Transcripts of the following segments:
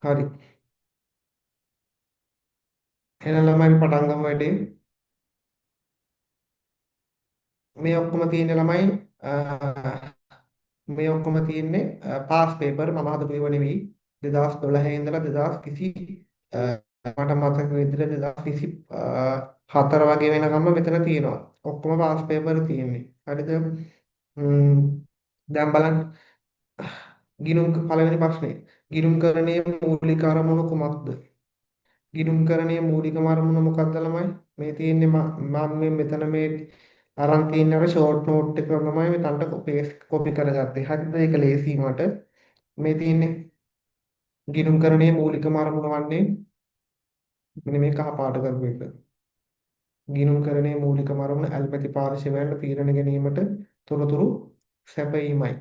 හරි. එහෙනම් ළමයි පටන් ගමු වැඩේ. මේ ඔක්කොම තියෙන ළමයි මේ ඔක්කොම තියෙන්නේ පාස් පේපර් මම හදපු ඒවා නෙවෙයි 2012 ඉඳලා 2020 මට මතක විදිහට 2024 වගේ වෙනකම්ම මෙතන තියෙනවා. ඔක්කොම පාස් පේපර් තියෙන්නේ. හරිද? දැන් බලන්න පළවෙනි ප්‍රශ්නේ. ගිණුම්කරණයේ මූලික අරමුණු කුමක්ද? ගිණුම්කරණයේ මූලිකම අරමුණ මොකක්ද ළමයි? මේ තියෙන්නේ මම මේ මෙතන මේ අරන් තියෙන අර ෂෝට් නෝට් එක තමයි මෙතනට කොපි කරගත්තේ. හරිද? ඒක ලේසි මට. මේ තියෙන්නේ ගිණුම්කරණයේ මූලිකම අරමුණ වන්නේ මෙන්න මේ කහ පාට කරපු එක. ගිණුම්කරණයේ මූලිකම අරමුණ ඇල්පති පාර්ශවයන්ට තීරණ ගැනීමට තොරතුරු සැපයීමයි.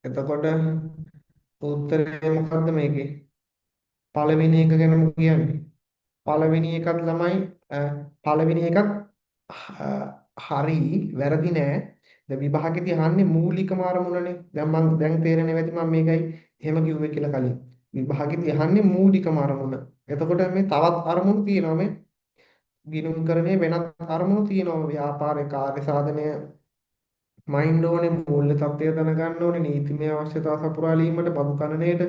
එතකොට උත්තරේ මොකද්ද මේකේ? පළවෙනි එක ගැනම කියන්නේ. පළවෙනි එකත් ළමයි පළවෙනි එකත් හරි වැරදි නෑ. දැන් විභාගෙදී අහන්නේ මූලිකම අරමුණනේ. දැන් තේරෙන්නේ නැති මම මේකයි එහෙම කිව්වේ කියලා කලින්. විභාගෙදී අහන්නේ මූලිකම අරමුණ. එතකොට මේ තවත් අරමුණු තියෙනවා මේ ගිණුම්කරණයේ වෙනත් අරමුණු තියෙනවා. ව්‍යාපාරේ කාර්ය සාධනය මයින්ඩ් ඕනේ මූල්‍ය තත්ත්වය දැනගන්න ඕනේ නීතිමය අවශ්‍යතා සපුරාලීමට බදු කණනයට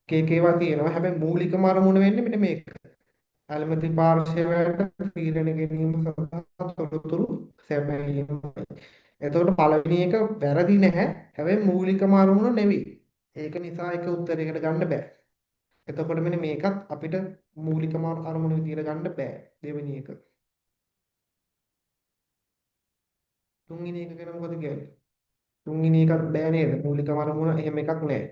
කේකේවා තියෙනවා. හැබැයි මූලිකම අරමුණ වෙන්නේ මෙන්න මේක. ඇල්මති පාර්ශවයට තීරණ ගැනීම සඳහා තොරතුරු සැපයීම. එතකොට පළවෙනි එක වැරදි නැහැ. හැබැයි මූලිකම අරමුණ නෙවෙයි. ඒක නිසා ඒක උත්තරයකට ගන්න බෑ. එතකොට මෙන්න මේකත් අපිට මූලිකම අරමුණ විදියට ගන්න බෑ. දෙවෙනි එක. තුන්වෙනි එක ගැන මොකද කියන්නේ? තුන්වෙනි එකත් බෑ නේද? මූලිකම අරමුණ එහෙම එකක් නෑ.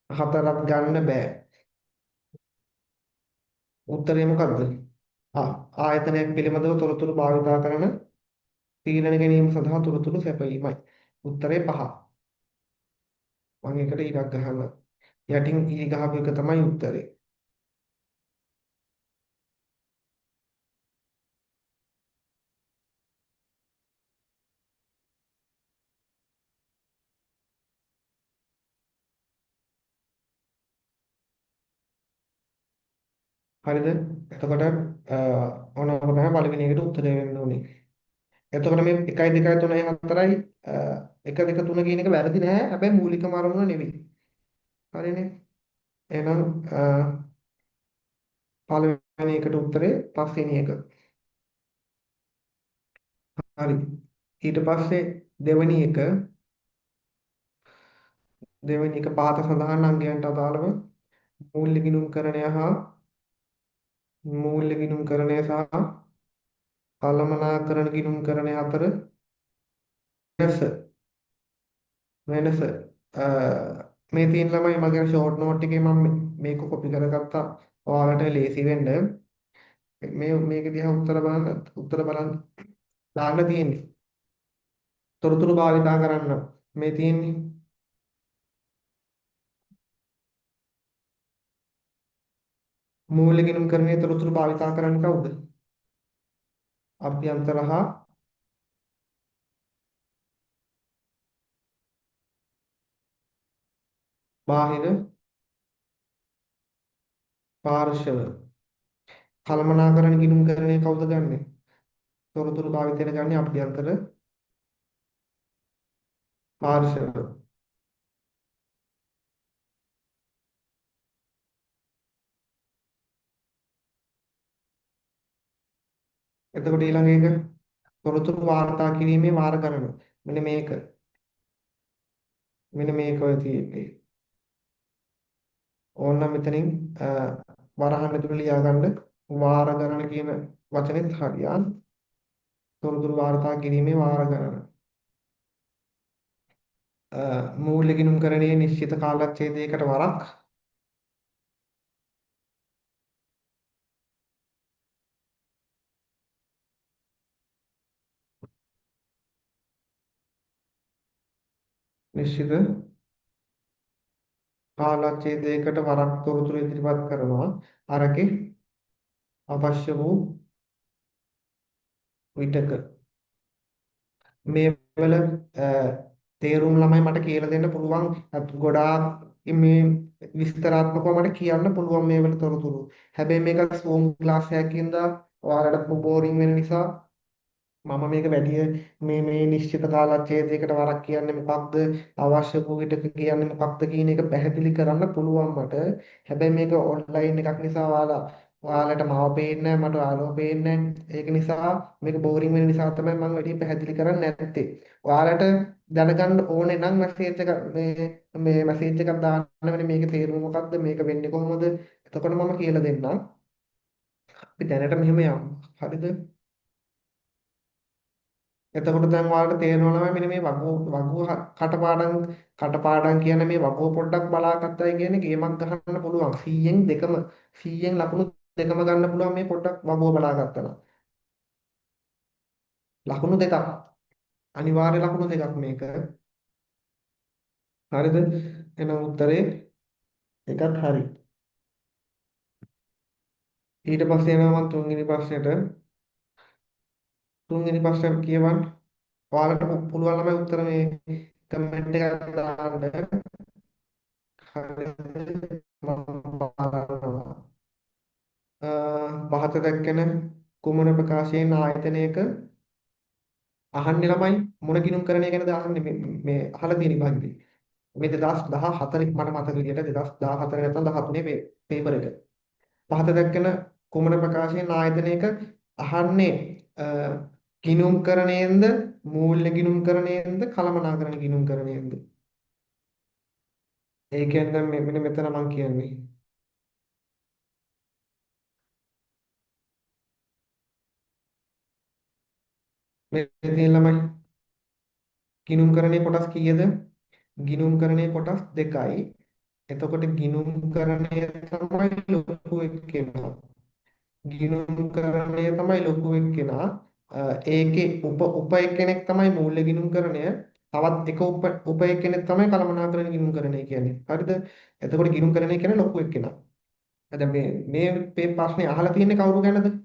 හතරක් ගන්න බෑ. උත්තරේ මොකද්ද? ආයතනයක් පිළිබඳව තොරතුරු භාවිතා කරන තීරණ ගැනීම සඳහා තොරතුරු සැපයීමයි. උත්තරේ 5. මම ඒකට ඉරක් ගහනවා. යටින් ඊ ගහපු එක තමයි උත්තරේ. හරිද? එතකොට ඔන්න ඔක තමයි පළවෙනි එකට උත්තරේ වෙන්න ඕනේ. එතකොට මේ 1 2 3 4යි 1 2 3 කියන එක වැරදි නෑ. හැබැයි මූලිකම අරමුණ නෙවෙයි. හරිනේ? එහෙනම් පළවෙනි එකට උත්තරේ පස්වෙනි එක. හරි. ඊට පස්සේ දෙවෙනි එක පාත සඳහන් අංගයන්ට අදාළව මූල්‍ය ගිණුම්කරණය සහ කළමනාකරණ ගිණුම්කරණය අතර වෙනස වෙනස මේ තියෙන ළමයි මගේ ෂෝට් නෝට් එකේ මම මේක කොපි කරගත්තා. ඔයාලට ලේසි වෙන්න මේක දිහා උත්තර බලන්න දාන්න තියෙන්නේ. තොරතුරු භාවිතා කරන්න මේ තියෙන්නේ මූල්‍ය ගිණුම්කරණයේ තොරතුරු භාවිතා කරන්න කවුද? අභ්‍යන්තර හා බාහිර පාර්ශව. කළමනාකරණ ගිණුම්කරණය කවුද ගන්නෙ? තොරතුරු භාවිතයට ගන්නේ අභ්‍යන්තර පාර්ශව. එතකොට ඊළඟ එක තොරතුරු වාර්තා කිරීමේ වාර ගණන. මෙන්න මේක ඔය තියෙන්නේ. ඕන්න මෙතනින් වරහන් ඇතුළේ ලියා ගන්න වාර ගණන කියන වචනේත් හරියන් තොරතුරු වාර්තා කිරීමේ වාර ගණන. මූල්‍ය ගිණුම්කරණයේ නිශ්චිත කාලච්ඡේදයකට වරක් නිශ්චිත කාලච්ඡේදයකට වරක් තොරතුරු ඉදිරිපත් කරනවා. අරකේ අවශ්‍ය වූ විටක මේ වල තේරුම් ළමයි මට කියලා දෙන්න පුළුවන් ගොඩාක් මේ විස්තරාත්මකව මට කියන්න පුළුවන් මේ වෙන තොරතුරු. හැබැයි මේක Zoom ක්ලාස් එකකින්ද ඔයාලට බෝරින් වෙන නිසා මම මේක වැඩි මේ නිශ්චිත කාලච්ඡේදයකට වරක් කියන්නේ මොකක්ද අවශ්‍ය වූ විටක කියන්නේ මොකක්ද කියන එක පැහැදිලි කරන්න පුළුවන් මට. හැබැයි මේක ඔන්ලයින් එකක් නිසා ඔයාලට මාව පේන්නේ නැහැ, මට ඔයාලව පේන්නේ නැහැ. ඒක නිසා මේක බෝරින් වෙන නිසා තමයි මම වැඩි පැහැදිලි කරන්නේ නැත්තේ. ඔයාලට දැනගන්න ඕනේ නම් මැසේජ් එක මේ මැසේජ් එකක් දාන්න වෙන්නේ මේකේ තේරුම මොකක්ද මේක වෙන්නේ කොහොමද? එතකොට මම කියලා දෙන්නම්. අපි දැනට මෙහෙම යමු. හරිද? එතකොට දැන් ඔයාලට තේරෙනවා නම් මෙන්න මේ වගුව කටපාඩම් කියන මේ වගුව පොඩ්ඩක් බලාගත්තයි කියන්නේ ගේමක් ගහන්න පුළුවන් 100න් දෙකම 100න් ලකුණු දෙකම ගන්න පුළුවන් මේ පොඩ්ඩක් වගුව බලාගත්තා නම් ලකුණු දෙකක් අනිවාර්ය ලකුණු දෙකක් මේක හරිද එහෙනම් උත්තරේ එකක් හරි ඊට පස්සේ යනවා මම තුන්වෙනි ප්‍රශ්නෙට තුන්වෙනි ප්‍රශ්නේ කියවන්න ඔයාලට පුළුවන් ළමයි උත්තර මේ කමෙන්ට් එකක් දාන්න හරිද මම බලනවා පහත දැක්කෙන කුමන ප්‍රකාශයෙන් ආයතනයක අහන්නේ ළමයි මොන ගිණුම්කරණය ගැනද අහන්නේ මේ අහලා තියෙන විභාගෙදී මේ 2014 මට මතක විදියට 2014 නැත්නම් 13 පේපර් එක පහත දැක්කෙන කුමන ප්‍රකාශයෙන් ආයතනයක අහන්නේ ගිණුම්කරණයෙන්ද මූල්‍ය ගිණුම්කරණයෙන්ද කළමනාකරණ ගිණුම්කරණයෙන්ද ඒ කියන්නේ දැන් මෙන්න මෙතන මම කියන්නේ මේ තියෙන ළමයි ගිණුම්කරණයේ කොටස් කීයද ගිණුම්කරණයේ කොටස් දෙකයි. එතකොට ගිණුම්කරණය තමයි ලොකු එක්කෙනා. ගිණුම්කරණය තමයි ලොකු එක්කෙනා. ඒකේ උප එක්කෙනෙක් තමයි මූල්‍ය ගිණුම්කරණය. තවත් එක උප එක්කෙනෙක් තමයි කළමනාකරණ ගිණුම්කරණය කියන්නේ. හරිද? එතකොට ගිණුම්කරණය කියන්නේ ලොකු එක්කෙනා. දැන් මේ ප්‍රශ්නේ අහලා තියෙන්නේ කවුරු ගැනද?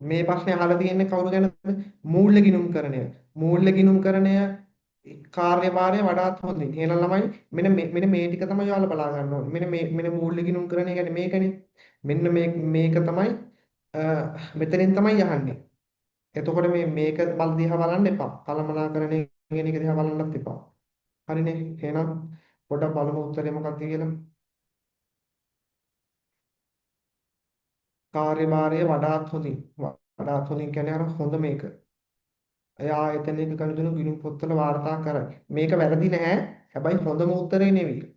මේ ප්‍රශ්නේ අහලා තියෙන්නේ කවුරු ගැනද? මූල්‍ය ගිණුම්කරණය. මූල්‍ය ගිණුම්කරණය කාර්යභාරය වඩාත් හොඳින්. එහෙනම් ළමයි මෙන්න මේ ටික තමයි ඔයාලා බලා ගන්න ඕනේ. මෙන්න මූල්‍ය ගිණුම්කරණය කියන්නේ මේකනේ. මෙන්න මේක තමයි මෙතනින් තමයි යහන්නේ. එතකොට මේක බල දිහා බලන්න එපා. කළමනාකරණය කියන එක දිහා බලන්නත් එපා. හරිනේ. එහෙනම් පොඩ්ඩක් බලමු උත්තරේ මොකක්ද කියලා. කාර්යභාරය වඩාත් හොඳින්. වඩාත් හොඳින් කියන්නේ අර හොඳ මේක. එය ආයතනයක ගනුදෙනු ගිණුම් පොත්වල වාර්තා කරයි. මේක වැරදි නෑ. හැබැයි හොඳම උත්තරේ නෙවෙයි.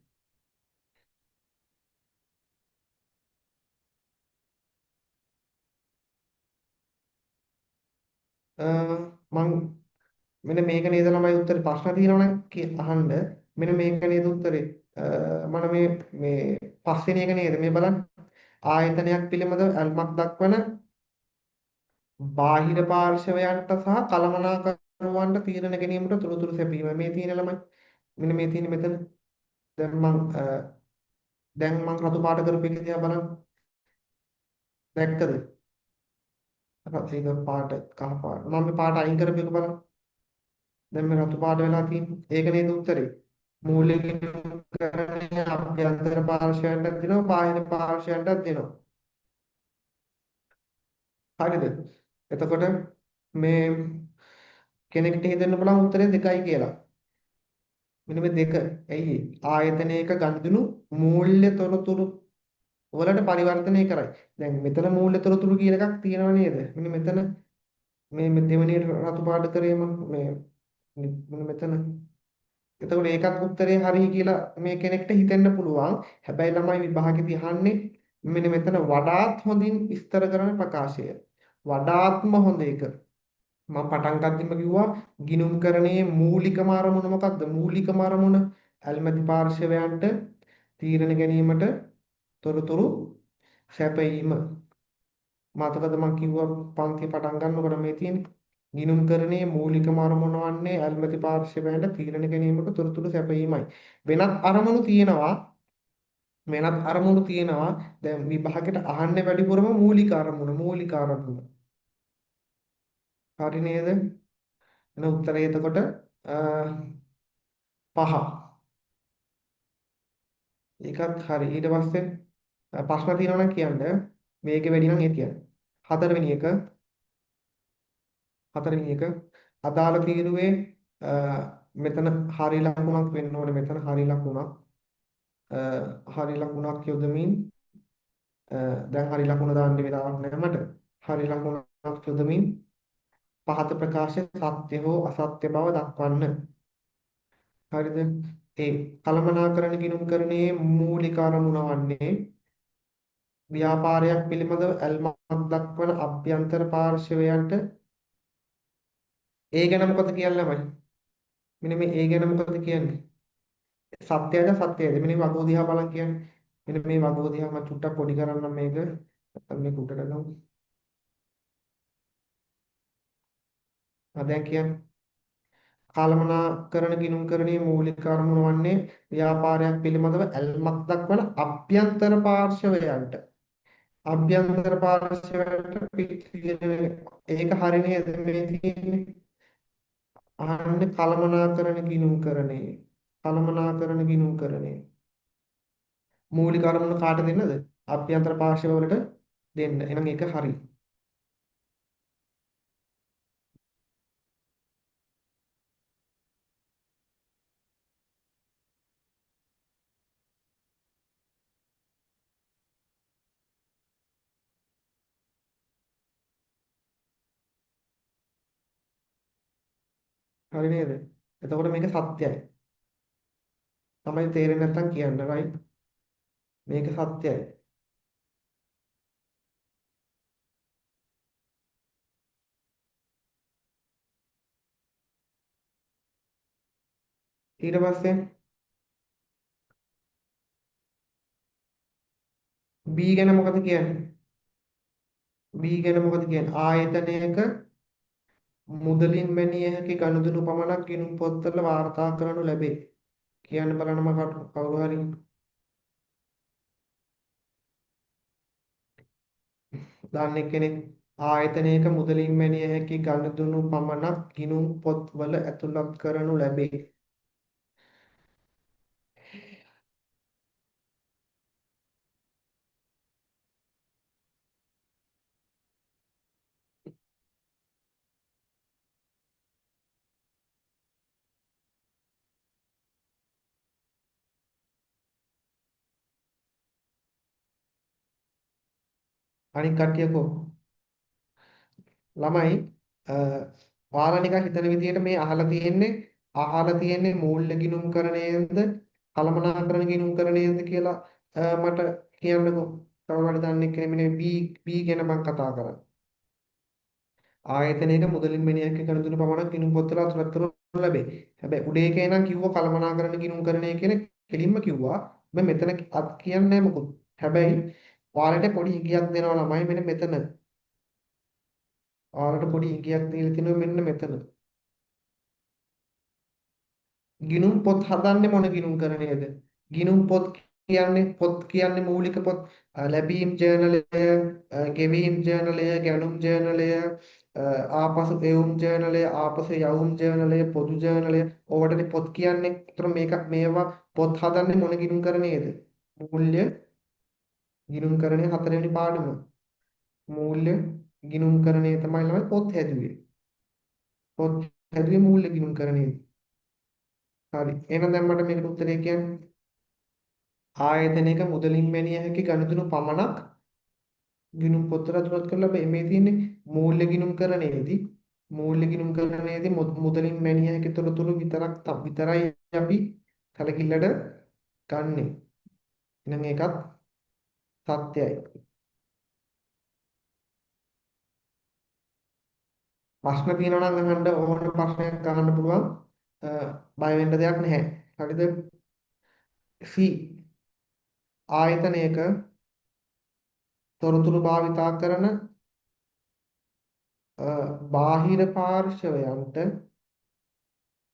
මං මෙන්න මේක නේද ළමයි උත්තරේ ප්‍රශ්න තියෙනවා නම් අහන්න. මෙන්න මේක නේද උත්තරේ. මම මේ පස්වෙනි එක නේද මේ බලන්න. ආයතනයක් පිළිබඳ ඇල්මක් දක්වන බාහිර පාර්ශවයන්ට සහ කළමනාකරුවන්ට තීරණ ගැනීමට තොරතුරු සැපීම. මේ තියෙන ළමයි. මෙන්න මේ තියෙන මෙතන. දැන් මං රතු පාට කරපු එක දිහා බලන්න. දැක්කද? ඒක පාට කහ පාට. මම මේ පාට අයින් කරපු එක බලන්න. දැන් මේ රතු පාට වෙලා තියෙන්නේ. ඒක නේද උත්තරේ. මූලික කරණය අභ්‍යන්තර පාර්ශවයන්ට දෙනවා බාහිර පාර්ශවයන්ට දෙනවා. හරිද? එතකොට මේ කෙනෙක්ට හිතෙන්න පුළුවන් උත්තරේ දෙකයි කියලා. මෙන්න මේ දෙක. ඇයි ආයතනයක ගනුදෙනු මූල්‍ය තොරතුරු වලට පරිවර්තනය කරයි. දැන් මෙතන මූල්‍ය තොරතුරු කියන එකක් තියෙනව නේද? මෙන්න මෙතන මේ දෙවෙනි රතු පාට කරේ මේ මෙතන එතකොට ඒකත් උත්තරේ හරි කියලා මේ කෙනෙක්ට හිතෙන්න පුළුවන්. හැබැයි ළමයි විභාගෙදී අහන්නේ මෙන්න මෙතන වඩාත් හොඳින් විස්තර කරන ප්‍රකාශය. වඩාත්ම හොඳ එක. මම පටන් ගන්නදිම කිව්වා ගිණුම්කරණයේ මූලිකම අරමුණ මොකක්ද? මූලිකම අරමුණ ඇල්මැදි පාර්ශවයන්ට තීරණ ගැනීමට තොරතුරු සැපයීම. මතකද මම කිව්වා පන්ති පටන් ගන්නකොට මේ තියෙන්නේ ගිණුම්කරණයේ මූලිකම අරමුණ වන්නේ ඇල්මැති පාර්ශවයන්ට තීරණ ගැනීමට තොරතුරු සැපයීමයි. වෙනත් අරමුණු තියෙනවා. වෙනත් අරමුණු තියෙනවා. දැන් විභාගයට අහන්නේ වැඩිපුරම මූලික අරමුණ, මූලික අරමුණ. හරි නේද? එන උත්තරය එතකොට පහ. ඒකත් හරි. ඊට පස්සේ ප්‍රශ්න තියෙනවා නම් කියන්න. වේගය වැඩි නම් ඒ කියන්න. හතරවෙනි එක හතරවෙනි එක අදාළ තීරුවේ අ, මෙතන හරි ලකුණක් වෙන්න ඕනේ. මෙතන හරි ලකුණක්. හරි ලකුණක් යොදමින් දැන් හරි ලකුණ දාන්න වෙලාවක් නැහැ මට. හරි ලකුණක් යොදමින් පහත ප්‍රකාශය සත්‍ය හෝ අසත්‍ය බව දක්වන්න. හරිද? ඒ කළමනාකරණ ගිණුම්කරණයේ මූලික අරමුණ වන්නේ ව්‍යාපාරයක් පිළිබඳව ඇල්මක් දක්වන අභ්‍යන්තර පාර්ශවයන්ට ඒ ගැන මොකද කියන්නේ ළමයි? මෙන්න මේ ඒ ගැන මොකද කියන්නේ? සත්‍යයද සත්‍යයද? මෙන්න මේ වගෝ දිහා බලන් කියන්නේ. මෙන්න මේ වගෝ දිහා මම චුට්ටක් පොඩි කරන්නම් මේක. නැත්නම් මේක උඩට ගමු. දැන් කියන්නේ කළමනාකරණ ගිණුම්කරණයේ මූලික අරමුණ වන්නේ ව්‍යාපාරයක් පිළිබඳව ඇල්මක් දක්වන අභ්‍යන්තර පාර්ශවයන්ට. අභ්‍යන්තර පාර්ශවයන්ට ඒක හරිය නේද මේ තියෙන්නේ? අහන්නේ කළමනාකරණ ගිණුම්කරණයේ. කළමනාකරණ ගිණුම්කරණයේ මූලික අරමුණ කාට දෙන්නද? අභ්‍යන්තර පාර්ශව වලට දෙන්න. එහෙනම් ඒක හරි. හරි නේද? එතකොට මේක සත්‍යයි. තමයි තේරෙන්නේ නැත්නම් කියන්න right. මේක සත්‍යයි. ඊට පස්සේ B ගැන මොකද කියන්නේ? B ගැන මොකද කියන්නේ? ආයතනයක මුදලින් මැනිය හැකි ගනුදෙනු පමණක් ගිණුම් පොත්වල වාර්තා කරනු ලැබේ. කියන්න බලන්න කවුරු හරි දන්නේ කෙනෙක් ආයතනයක මුදලින් මැනිය හැකි ගනුදෙනු පමණක් ගිණුම් පොත්වල ඇතුළත් කරනු ලැබේ. අනික් කට්ටියකෝ ළමයි අ, ඔයාලා නිකන් හිතන විදිහට මේ අහලා තියෙන්නේ මූල්‍ය ගිණුම්කරණයෙන්ද කළමනාකරණ ගිණුම්කරණයෙන්ද කියලා මට කියන්නකෝ. කවුරු හරි දන්නේ කෙනෙක් මෙන්න B ගැන මම කතා කරන්නේ. ආයතනයක මුදලින් මෙනියක ගනුදෙනු පමණක් ගිණුම් පොත්වල අතුලත් කරනු ලැබේ. හැබැයි උඩ එකේ නම් කිව්ව කළමනාකරණ ගිණුම්කරණය කියන කෙලින්ම කිව්වා. හැබැයි මෙතන අත් කියන්නේ නැහැ මොකුත්. හැබැයි ඔයාලට පොඩි ඉඟියක් දෙනවා ළමයි මෙන්න මෙතන. ඔයාලට පොඩි ඉඟියක් දීලා තිනවා මෙන්න මෙතන. ගිණුම් පොත් හදන්නේ මොන ගිණුම්කරණයද? ගිණුම් පොත් කියන්නේ මූලික පොත් ලැබීම් ජර්නලය, ගෙවීම් ජර්නලය, ගැනුම් ජර්නලය, ආපසු එවුම් ජර්නලය, ආපසු යවුම් ජර්නලය, පොදු ජර්නලය. ඕවටනේ පොත් කියන්නේ. ඒතර මේවා පොත් හදන්නේ මොන ගිණුම්කරණයේද? මූල්‍ය ගිණුම්කරණයේ හතරවෙනි පාඩම. මූල්‍ය ගිණුම්කරණය තමයි ළමයි පොත් හැදුවේ. පොත් හැදුවේ මූල්‍ය ගිණුම්කරණයේ. හරි. එහෙනම් දැන් මට මේකට උත්තරේ කියන්න. ආයතනයක මුදලින් මැනිය හැකි ගනුදෙනු පමණක් ගිණුම් පොතට ඇතුළත් කරලා මේ තියෙන්නේ මූල්‍ය ගිණුම්කරණයේදී මුදලින් මැනිය හැකි තොරතුරු විතරයි අපි කලකිල්ලට ගන්නෙ. එහෙනම් ඒකත් සත්‍යයි. ප්‍රශ්න තියෙනවා නම් අහන්න ඕන ප්‍රශ්නයක් අහන්න පුළුවන්. බය වෙන්න දෙයක් නැහැ. හරිද? C ආයතනයක තොරතුරු භාවිතා කරන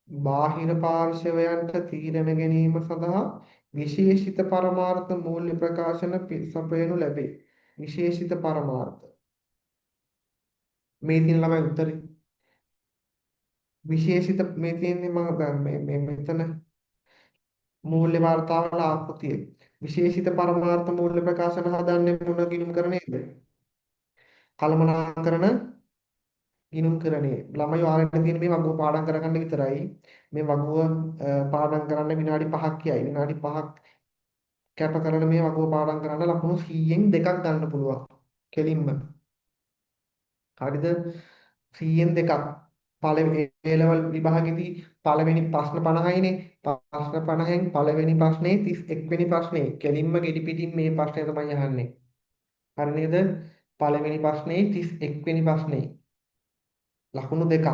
බාහිර පාර්ශවයන්ට තීරණ ගැනීම සඳහා විශේෂිත පරමාර්ථ මූල්‍ය ප්‍රකාශන සපයනු ලැබේ. විශේෂිත පරමාර්ථ. මේ තියෙන ළමයි උත්තරේ. විශේෂිත මේ තියෙන්නේ මම මෙතන මූල්‍ය වර්තාවල ආකෘතිය. විශේෂිත පරමාර්ථ මූල්‍ය ප්‍රකාශන හදන්නේ මොන ගිණුම් කරන්නේද? කළමනාකරන ගිණුම් කරන්නේ. ළමයි ඔයාලට තියෙන මේ වගුව පාඩම් කරගන්න විතරයි. මේ වගුව පාඩම් කරන්න විනාඩි 5ක් කියයි. විනාඩි 5ක් කැප කරන මේ වගුව පාඩම් කරන්න ලකුණු 100න් දෙකක් ගන්න පුළුවන්. කෙලින්ම. හරිද? 100න් දෙකක්. පළවෙනි A level විභාගෙදී පළවෙනි ප්‍රශ්න 50යිනේ. ප්‍රශ්න 50න් පළවෙනි ප්‍රශ්නේ 31 වෙනි ප්‍රශ්නේ. කෙලින්ම ගෙඩි පිටින් මේ ප්‍රශ්නේ තමයි අහන්නේ. හරි නේද? පළවෙනි ප්‍රශ්නේ 31 වෙනි ප්‍රශ්නේ. ලකුණු දෙකක්.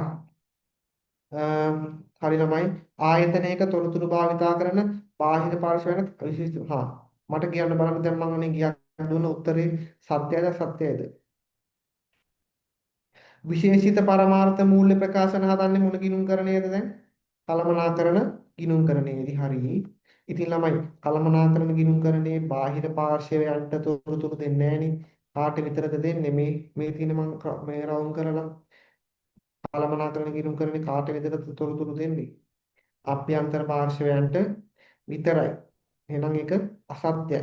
හරි ළමයි ආයතනයක තොරතුරු භාවිතා කරන බාහිර පාර්ශවයන් විශේෂ මට කියන්න බලන්න දැන් මම අනේ ගියා දුන්න උත්තරේ සත්‍යයද අසත්‍යයද විශේෂිත පරමාර්ථ මූල්‍ය ප්‍රකාශන හදන්නේ මොන ගිණුම්කරණයද දැන් කළමනාකරන ගිණුම්කරණයේදී හරි ඉතින් ළමයි කළමනාකරන ගිණුම්කරණයේ බාහිර පාර්ශවයන්ට තොරතුරු දෙන්නේ නැහෙනි කාට විතරද දෙන්නේ මේ තියෙන මම මේ රවුම් කරලා කළමනාකරන ගිණුම්කරණේ කාට විතරද තොරතුරු දෙන්නේ අභ්‍යන්තර පාර්ශවයන්ට විතරයි. එහෙනම් ඒක අසත්‍යයි.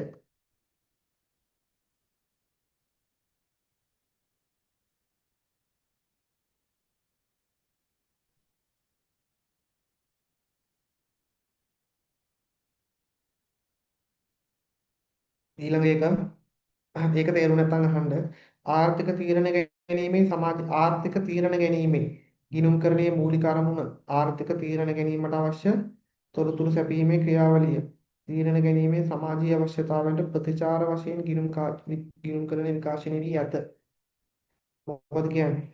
ඊළඟ ඒක තේරුම් නැත්නම් අහන්න ආර්ථික තීරණ ගැනීමේ සමාජ ආර්ථික තීරණ ගැනීමේ ගිණුම්කරණයේ මූලික අරමුණ ආර්ථික තීරණ ගැනීමට අවශ්‍ය තොරතුරු සැපීමේ ක්‍රියාවලිය තීරණ ගැනීමේ සමාජීය අවශ්‍යතාවයන්ට ප්‍රතිචාර වශයෙන් ගිණුම්කරණ විකාශනය වී ඇත. මොකද කියන්නේ?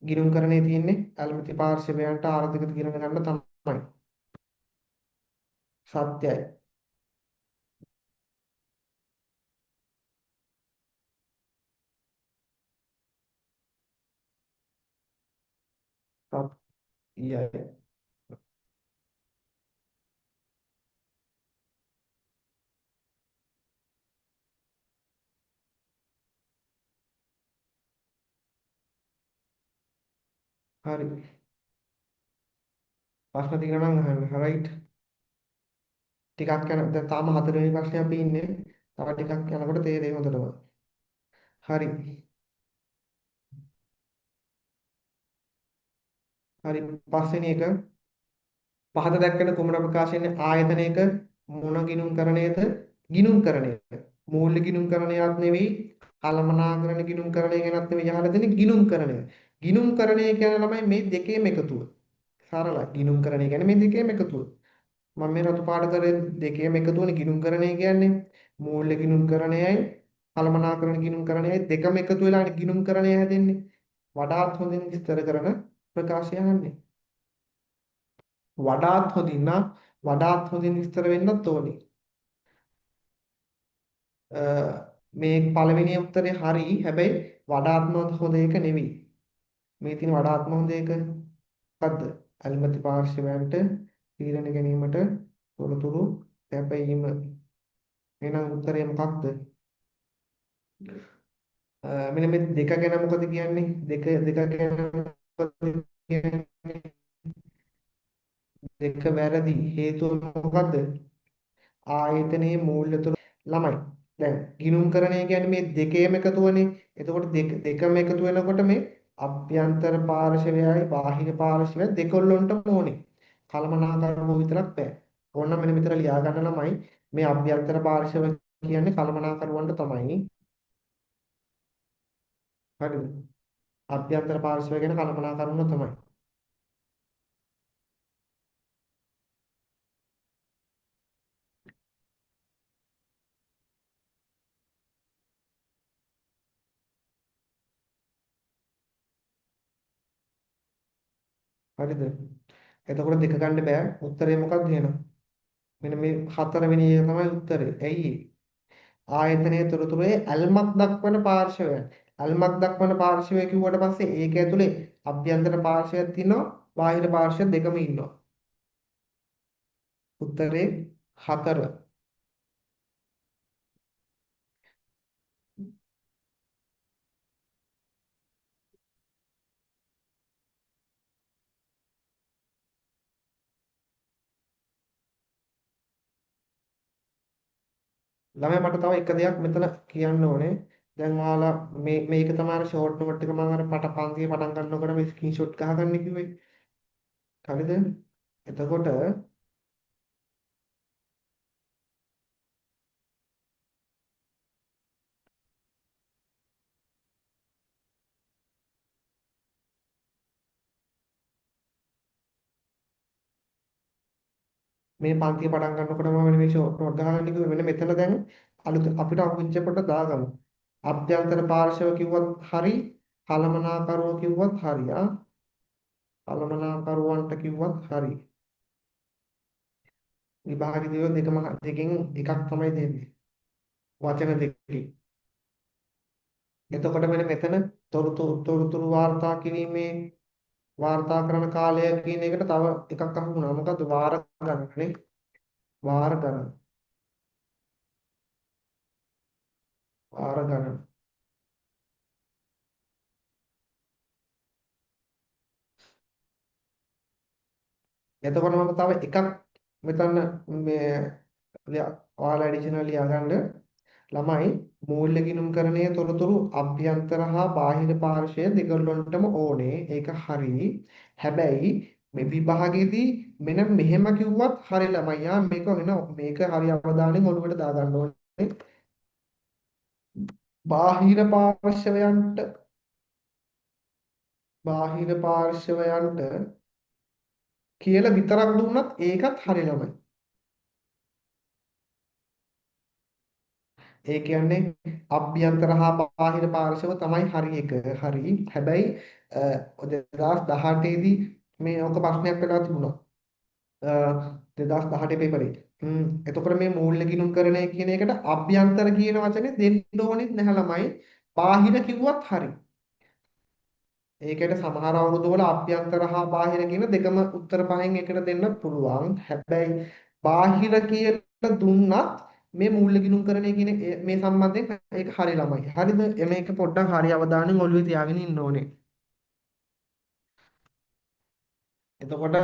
ගිණුම්කරණයේ තියෙන්නේ ඇල්මති පාර්ශවයන්ට ආර්ථික තීරණ ගන්න තමයි. සත්‍යයි. සත්‍යයි. හරි. ප්‍රශ්න තියෙනවා නම් අහන්න. රයිට්. ටිකක් යන දැන් තාම හතරවෙනි ප්‍රශ්නේ අපි ඉන්නේ. තව ටිකක් යනකොට තේරෙයි හොඳටම. හරි. හරි. පස්වෙනි එක පහත දැක්වෙන කුමන ප්‍රකාශනයේ ආයතනයක මොන ගිණුම්කරණයද? ගිණුම්කරණය. මූල්‍ය ගිණුම්කරණයක් නෙවෙයි. කළමනාකරණ ගිණුම්කරණය ගැනත් නෙවෙයි අහලා දෙන්නේ ගිණුම්කරණය. ගිණුම්කරණය කියන ළමයි මේ දෙකේම එකතුව. සරලයි. ගිණුම්කරණය කියන්නේ මේ දෙකේම එකතුව. මම මේ රතු පාට කරේ දෙකේම එකතුවනේ ගිණුම්කරණය කියන්නේ. මූල්‍ය ගිණුම්කරණයයි කළමනාකරණ ගිණුම්කරණයයි දෙකම එකතු වෙලානේ ගිණුම්කරණය හැදෙන්නේ. වඩාත් හොඳින් විස්තර කරන ප්‍රකාශය අහන්නේ. වඩාත් හොඳින් විස්තර වෙන්නත් ඕනේ. අ, මේ පළවෙනි උත්තරේ හරි. හැබැයි වඩාත්ම හොඳ එක නෙවෙයි. මේ තියෙන වඩාත්ම හොඳ එක මොකද්ද? අල්මති පාර්ශවයන්ට තීරණ ගැනීමට තොරතුරු සැපයීම. එහෙනම් උත්තරය මොකක්ද? මෙන්න මේ දෙක ගැන මොකද කියන්නේ? දෙක ගැන මොකද කියන්නේ? දෙක වැරදි. හේතුව මොකද්ද? ආයතනයේ මූල්‍ය ළමයි. දැන් ගිණුම්කරණය කියන්නේ මේ දෙකේම එකතුවනේ. එතකොට දෙකම එකතු වෙනකොට මේ අභ්‍යන්තර පාර්ශවයයි බාහිර පාර්ශවයයි දෙකොල්ලොන්ටම ඕනේ. කළමනාකරණය විතරක් බෑ. ඕනනම් මෙන්න මෙතන ලියා ගන්න ළමයි මේ අභ්‍යන්තර පාර්ශව කියන්නේ කළමනාකරණයට තමයි. හරිද? අභ්‍යන්තර පාර්ශවය ගැන කළමනාකරණය තමයි. හරිද? එතකොට දෙක ගන්න බෑ. උත්තරේ මොකක්ද එහෙනම්? මෙන්න මේ හතරවෙනි එක තමයි උත්තරේ. ඇයි ආයතනයේ තොරතුරේ ඇල්මක් දක්වන පාර්ශවයන්. අල්මක් දක්වන පාර්ශවය කිව්වට පස්සේ ඒක ඇතුලේ අභ්‍යන්තර පාර්ශවයක් තියෙනවා, බාහිර පාර්ශව දෙකම ඉන්නවා. උත්තරේ 4. ළමයා මට තව එක දෙයක් මෙතන කියන්න ඕනේ. දැන් ඔයාලා මේක තමයි අර ෂෝට් නෝට් එක මම අර පන්තියේ පටන් ගන්නකොට මේ ස්ක්‍රීන්ෂොට් ගහගන්න කිව්වේ. හරිද? එතකොට මේ පන්තිය පටන් ගන්නකොට මම මේ ෂෝට් නෝට් ගහගන්න කිව්වේ මෙන්න මෙතන දැන් අලුත අපිට අහුවෙච්ච කොට දාගමු. අභ්‍යන්තර පාර්ශව කිව්වත් හරි, කළමනාකරුවෝ කිව්වත් හරි. කළමනාකරුවන්ට කිව්වත් හරි. විභාගෙ දියෝ දෙකෙන් එකක් තමයි දෙන්නේ. වචන දෙකකින්. එතකොට මෙන්න මෙතන තොරතුරු වාර්තා කිරීමේ වාර්තා කරන කාලය කියන එකට තව එකක් අහු වුණා. මොකද්ද? වාර ගණනේ. වාර ගණන. වාර ගණන. එතකොට මම තව එකක් මෙතන මේ ඔයාලා ඇඩිෂනල් ලියාගන්න ළමයි මූල්‍ය ගිණුම්කරණයේ තොරතුරු අභ්‍යන්තර හා බාහිර පාර්ශ්වය දෙකලොන්ටම ඕනේ. ඒක හරි. හැබැයි මේ විභාගයේදී මෙන්න මෙහෙම කිව්වත් හරි ළමයි. මේක හරි අවධානයෙන් ඔළුවට දාගන්න ඕනේ. බාහිර පාර්ශවයන්ට බාහිර පාර්ශවයන්ට කියලා විතරක් දුන්නත් ඒකත් හරි ළමයි. ඒ කියන්නේ අභ්‍යන්තර හා බාහිර පාර්ශව තමයි හරි එක. හරි. හැබැයි 2018 දී මේ ඔක ප්‍රශ්නයක් වෙලා තිබුණා. 2018 පේපරේ. එතකොට මේ මූල්‍ය ගිණුම්කරණය කියන එකට අභ්‍යන්තර කියන වචනේ දෙන්න ඕනෙත් නැහැ ළමයි. බාහිර කිව්වත් හරි. ඒකට සමහර අවුරුදු වල අභ්‍යන්තර හා බාහිර කියන දෙකම උත්තර පහෙන් එකට දෙන්න පුළුවන්. හැබැයි බාහිර කියලා දුන්නත් මේ මූල්‍ය ගිණුම්කරණය කියන මේ සම්බන්ධයෙන් ඒක හරි ළමයි. හරිද? මේක පොඩ්ඩක් හරි අවධානයෙන් ඔළුවේ තියාගෙන ඉන්න ඕනේ. එතකොට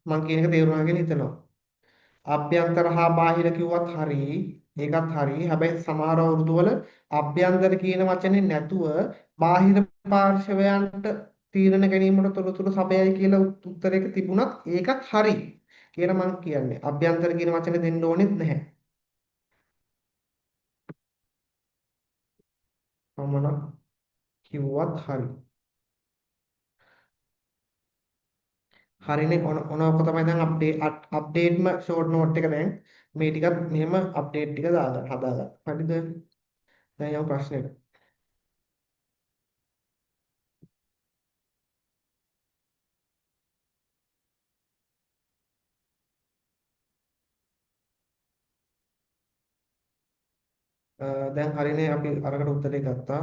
මම කියන එක තේරුණාගෙන හිතනවා. අභ්‍යන්තර හා බාහිර කිව්වත් හරි. ඒකත් හරි. හැබැයි සමහර අවුරුදු වල අභ්‍යන්තර කියන වචනේ නැතුව බාහිර පාර්ශවයන්ට තීරණ ගැනීමට තොරතුරු සපයයි කියලා උත්තරයක තිබුණත් ඒකත් හරි කියලා මම කියන්නේ. අභ්‍යන්තර කියන වචනේ දෙන්න ඕනෙත් නැහැ. පමණක් කිව්වත් හරි. හරිනේ ඔනක තමයි දැන් අප්ඩේට්ම ෂෝට් නෝට් එක දැන් මේ ටිකත් මෙහෙම අප්ඩේට් ටික දාගන්න හදාගන්න. හරිද? දැන් යමු ප්‍රශ්නෙට. දැන් හරිනේ අපි අරකට උත්තරේ ගත්තා.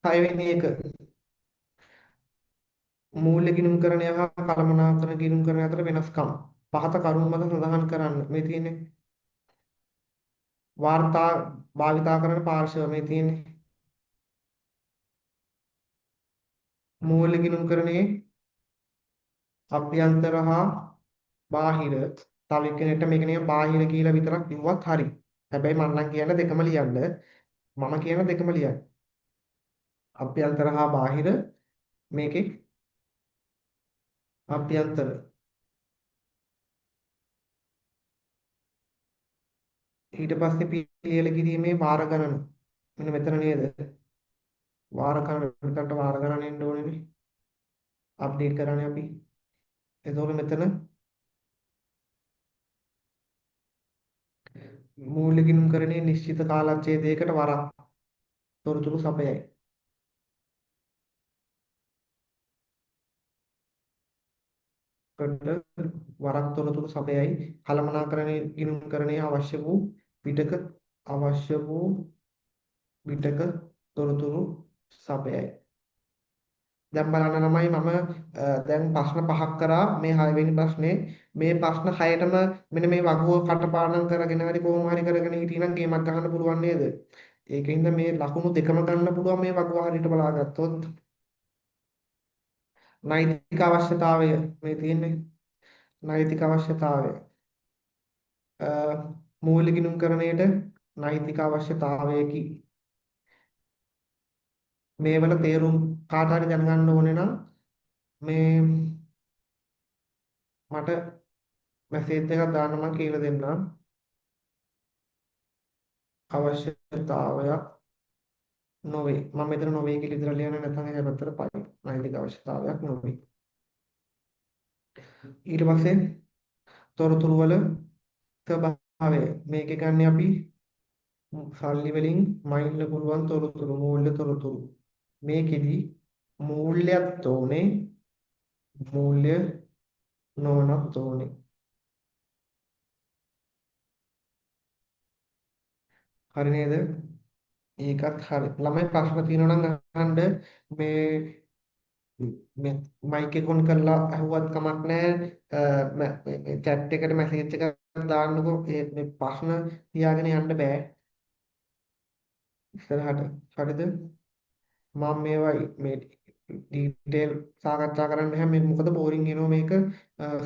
6 වෙනි එක මූල්‍ය ගිණුම්කරණය හා කළමනාකරණ ගිණුම්කරණය අතර වෙනස්කම්. පහත කරුණු මත සඳහන් කරන්න. මේ තියෙන්නේ වාර්තා භාවිතා කරන පාර්ශව මේ තියෙන්නේ. මූල්‍ය ගිණුම්කරණයේ අභ්‍යන්තර හා බාහිර තව එක්කෙනෙක්ට මේක නිකන් බාහිර කියලා විතරක් කිව්වත් හරි. හැබැයි මම නම් කියන දෙකම ලියන්න. මම කියන දෙකම ලියන්න. අභ්‍යන්තර හා බාහිර මේකේ අභ්‍යන්තර ඊට පස්සේ පිළියෙල කිරීමේ වාර ගණන මෙන්න මෙතන නේද? වාර ගණනකට වාර ගණන එන්න ඕනේනේ. අප්ඩේට් කරන්නේ අපි. එතකොට මෙතන මූල්‍ය ගිණුම්කරණයේ නිශ්චිත කාලච්ඡේදයකට වරක් තොරතුරු සපයයි. කට වරක් තොරතුරු සපයයි. කළමනාකරණයේ ගිණුම්කරණයේ අවශ්‍ය වූ පිටක තොරතුරු සපයයි. දැන් බලන්න ළමයි මම දැන් ප්‍රශ්න පහක් කරා මේ 6 වෙනි ප්‍රශ්නේ මේ ප්‍රශ්න 6ටම මෙන්න මේ වගුව කටපාඩම් කරගෙන හරි කොහොම හරි කරගෙන හිටියනම් ගේමක් ගන්න පුළුවන් නේද? ඒකින්ද මේ ලකුණු දෙකම ගන්න පුළුවන් මේ වගුව හරියට බලාගත්තොත්. නෛතික අවශ්‍යතාවය මේ තියෙන්නේ නෛතික අවශ්‍යතාවය මූල්‍ය ගිණුම්කරණයට නෛතික අවශ්‍යතාවයකි. මේවල තේරුම් කාට හරි දැනගන්න ඕනේ නම් මේ මට මැසේජ් එකක් දාන්න මම කියලා දෙන්නම්. අවශ්‍යතාවයක් නොවේ. මම මෙතන නොවේ කියලා ඉදලා ලියන්නේ නැත්නම් ඒක පැත්තට පයි. නෛතික අවශ්‍යතාවයක් නොවේ. ඊට පස්සේ තොරතුරු වල ස්වභාවය. මේක ගන්න අපි සල්ලි වලින් මයින්න පුළුවන් තොරතුරු මූල්‍ය තොරතුරු. මේකෙදි මූල්‍යයක් තෝනේ මූල්‍ය නොවනක් තෝනේ. හරි නේද? ඒකත් හරි. ළමයි ප්‍රශ්න තියෙනවා නම් අහන්න මේ මේ මයික් එක ඔන් කරලා අහුවත් කමක් නැහැ. මේ chat එකට මැසේජ් එකක් දාන්නකෝ. මේ ප්‍රශ්න තියාගෙන යන්න බෑ. ඉස්සරහට. හරිද? මම මේවා මේ ඩීටේල් සාකච්ඡා කරන්න බෑ. මේ මොකද බෝරින් එනවා මේක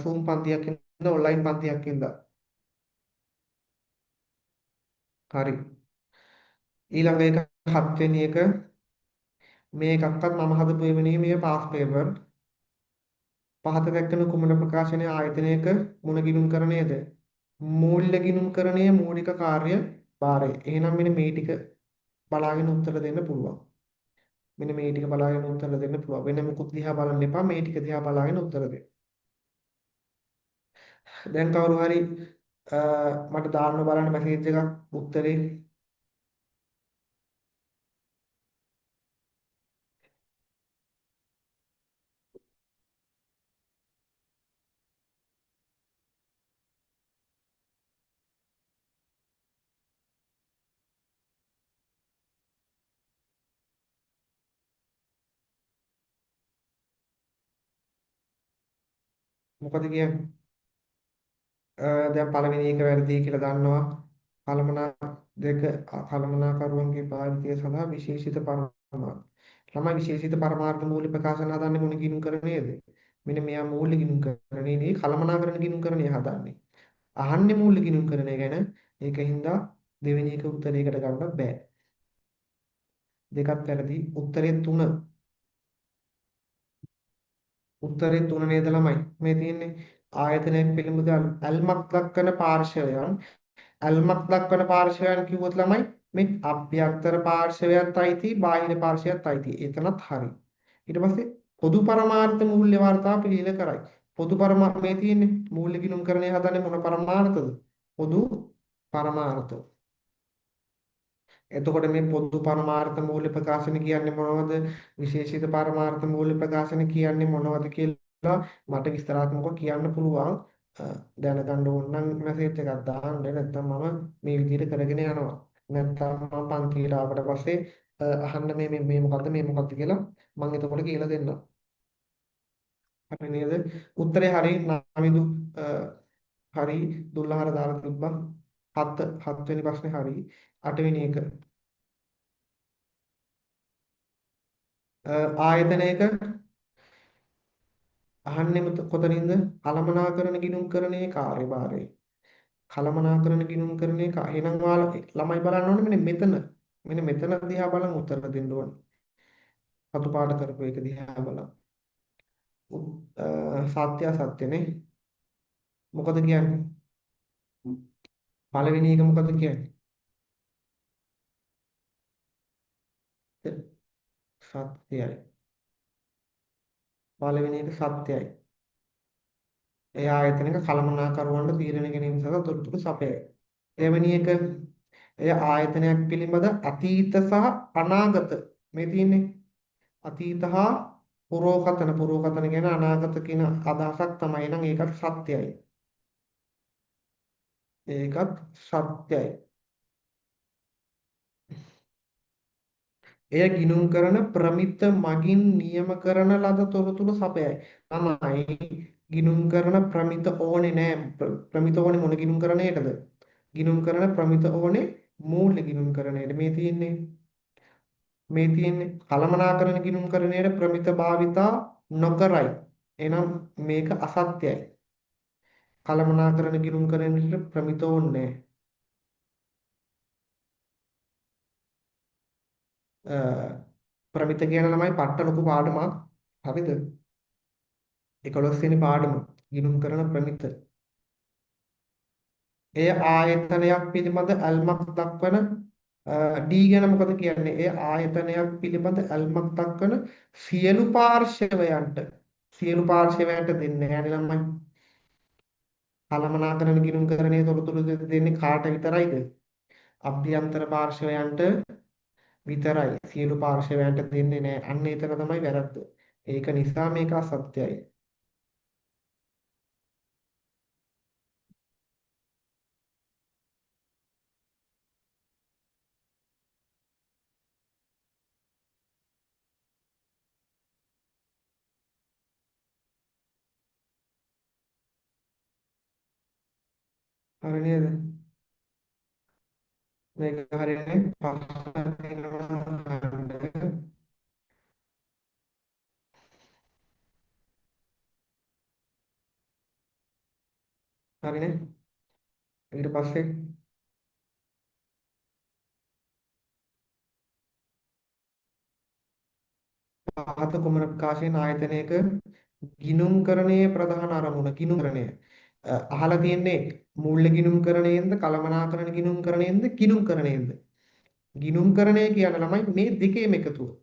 Zoom පන්තියක් ඉඳලා ඔන්ලයින් පන්තියක් ඉඳලා. හරි. ඊළඟ එක 7 වෙනි එක මේකක්වත් මම හදපු ඒවා නෙමෙයි මේ පාස් පේපර්. පහත දැක්කන කුමන ප්‍රකාශනයේ ආයතනයක මුණ ගිණුම්කරණයද? මූල්‍ය ගිණුම්කරණයේ මූලික කාර්ය භාරය. එහෙනම් මෙන්න මේ ටික බලාගෙන උත්තර දෙන්න පුළුවන්. මෙන්න මේ ටික බලාගෙන උත්තර දෙන්න පුළුවන්. වෙන මොකුත් දිහා බලන්න එපා. මේ ටික දිහා බලාගෙන උත්තර දෙන්න. දැන් කවුරු හරි මට දාන්න බලන්න මැසේජ් එකක් උත්තරේ මොකද කියන්නේ? දැන් පළවෙනි එක වැරදි කියලා දන්නවා. කළමනා දෙක කළමනාකරුවන්ගේ භාවිතය සඳහා විශේෂිත පරමාර්ථ. ළමයි විශේෂිත පරමාර්ථ මූල්‍ය ප්‍රකාශන හදන්නේ මොන ගිණුම් කරන්නේද? මෙන්න මෙයා මූල්‍ය ගිණුම් කරන්නේ නේ කළමනාකරණ ගිණුම් කරන්නේ හදන්නේ. අහන්නේ මූල්‍ය ගිණුම් කරන්නේ ගැන ඒකින්ද දෙවෙනි එක උත්තරයකට ගන්නත් බෑ. දෙකත් වැරදි. උත්තරේ 3 නේද ළමයි? මේ තියෙන්නේ ආයතනයක් පිළිබඳ ඇල්මක් දක්වන පාර්ශවයන් ඇල්මක් දක්වන පාර්ශවයන් කිව්වොත් ළමයි මේ අභ්‍යන්තර පාර්ශවයත් අයිති බාහිර පාර්ශවයත් අයිති. එතනත් හරි. ඊට පස්සේ පොදු පරමාර්ථ මූල්‍ය වර්තාව පිළියෙල කරයි. පොදු පරමාර්ථ මේ තියෙන්නේ මූල්‍ය ගිණුම්කරණය හදන්නේ මොන පරමාර්ථද? පොදු පරමාර්ථ. එතකොට මේ පොදු පරමාර්ථ මූල්‍ය ප්‍රකාශන කියන්නේ මොනවද? විශේෂිත පරමාර්ථ මූල්‍ය ප්‍රකාශන කියන්නේ මොනවද කියලා මට විස්තරාත්මකව කියන්න පුළුවන්. දැනගන්න ඕන නම් මැසේජ් එකක් දාන්න. නැත්නම් මම මේ විදිහට කරගෙන යනවා. නැත්නම් මම පන්තියට ආවට පස්සේ අහන්න මේ මොකද්ද කියලා මම එතකොට කියලා දෙන්නම්. හරි නේද? උත්තරේ හරි නමිදු හරි 12 දාලා තිබ්බා. 7 වෙනි ප්‍රශ්නේ හරි. 8 වෙනි එක ආයතනයක අහන්නේ කොතනින්ද? කළමනාකරණ ගිණුම්කරණයේ කාර්යභාරය. කළමනාකරණ ගිණුම්කරණයේ එහෙනම් ඔයාලා ළමයි බලන්න ඕනේ මෙන්න මෙතන දිහා බලන් උත්තර දෙන්න ඕනේ. සතු පාඩ කරපු එක දිහා බලන්. සත්‍ය අසත්‍යනේ. මොකද කියන්නේ? පළවෙනි එක මොකද කියන්නේ? සත්‍යයි. පළවෙනි එක සත්‍යයි. ඒ ආයතනික කළමනාකරුවන්ට තීරණ ගැනීම සඳහා තොරතුරු සපයයි. දෙවෙනි එක එය ආයතනයක් පිළිබඳ අතීත සහ අනාගත මේ තියෙන්නේ අතීත හා පුරෝකතන කියන අනාගත කියන අදහසක් තමයි. එහෙනම් ඒකත් සත්‍යයි. ඒකත් සත්‍යයි. එය ගිණුම් කරන ප්‍රමිත මගින් නියම කරන ලද තොරතුරු සපයයි. තමයි ගිණුම් කරන ප්‍රමිත ඕනේ නෑ. ප්‍රමිත ඕනේ මොන ගිණුම් කරන්නේටද? ගිණුම් කරන ප්‍රමිත ඕනේ මූල්‍ය ගිණුම් කරන්නේට මේ තියෙන්නේ කළමනාකරණ ගිණුම් කරන්නේට ප්‍රමිත භාවිතා නොකරයි. එහෙනම් මේක අසත්‍යයි. කළමනාකරණ ගිණුම් කරන්නේට ප්‍රමිත ඕනේ නෑ. ප්‍රමිත කියන ළමයි පට්ට ලොකු පාඩමක්. හරිද? 11 වෙනි පාඩම ගිණුම් කරන ප්‍රමිත. එය ආයතනයක් පිළිබඳ ඇල්මක් දක්වන ඩී ගැන මොකද කියන්නේ? එය ආයතනයක් පිළිබඳ ඇල්මක් දක්වන සියලු පාර්ශවයන්ට දෙන්නේ නැහැ ළමයි. කළමනාකරන ගිණුම් කරන්නේ තොරතුරු දෙන්නේ කාට විතරයිද? අභ්‍යන්තර පාර්ශවයන්ට විතරයි. සියලු පාර්ශවයන්ට දෙන්නේ නැහැ. අන්න ඒතර තමයි වැරද්ද. ඒක නිසා මේක අසත්‍යයි. හරි නේද? මේක හරියන්නේ පස්සට තියෙනවා. හරිනේ. ඊට පස්සේ පහත කුමන ප්‍රකාශයෙන් ආයතනයක ගිණුම්කරණයේ ප්‍රධාන අරමුණ ගිණුම්කරණය අහලා තියෙන්නේ මූල්‍ය ගිණුම්කරණයෙන්ද කළමනාකරණ ගිණුම්කරණයෙන්ද ගිණුම්කරණයෙන්ද ගිණුම්කරණය කියන ළමයි මේ දෙකේම එකතුව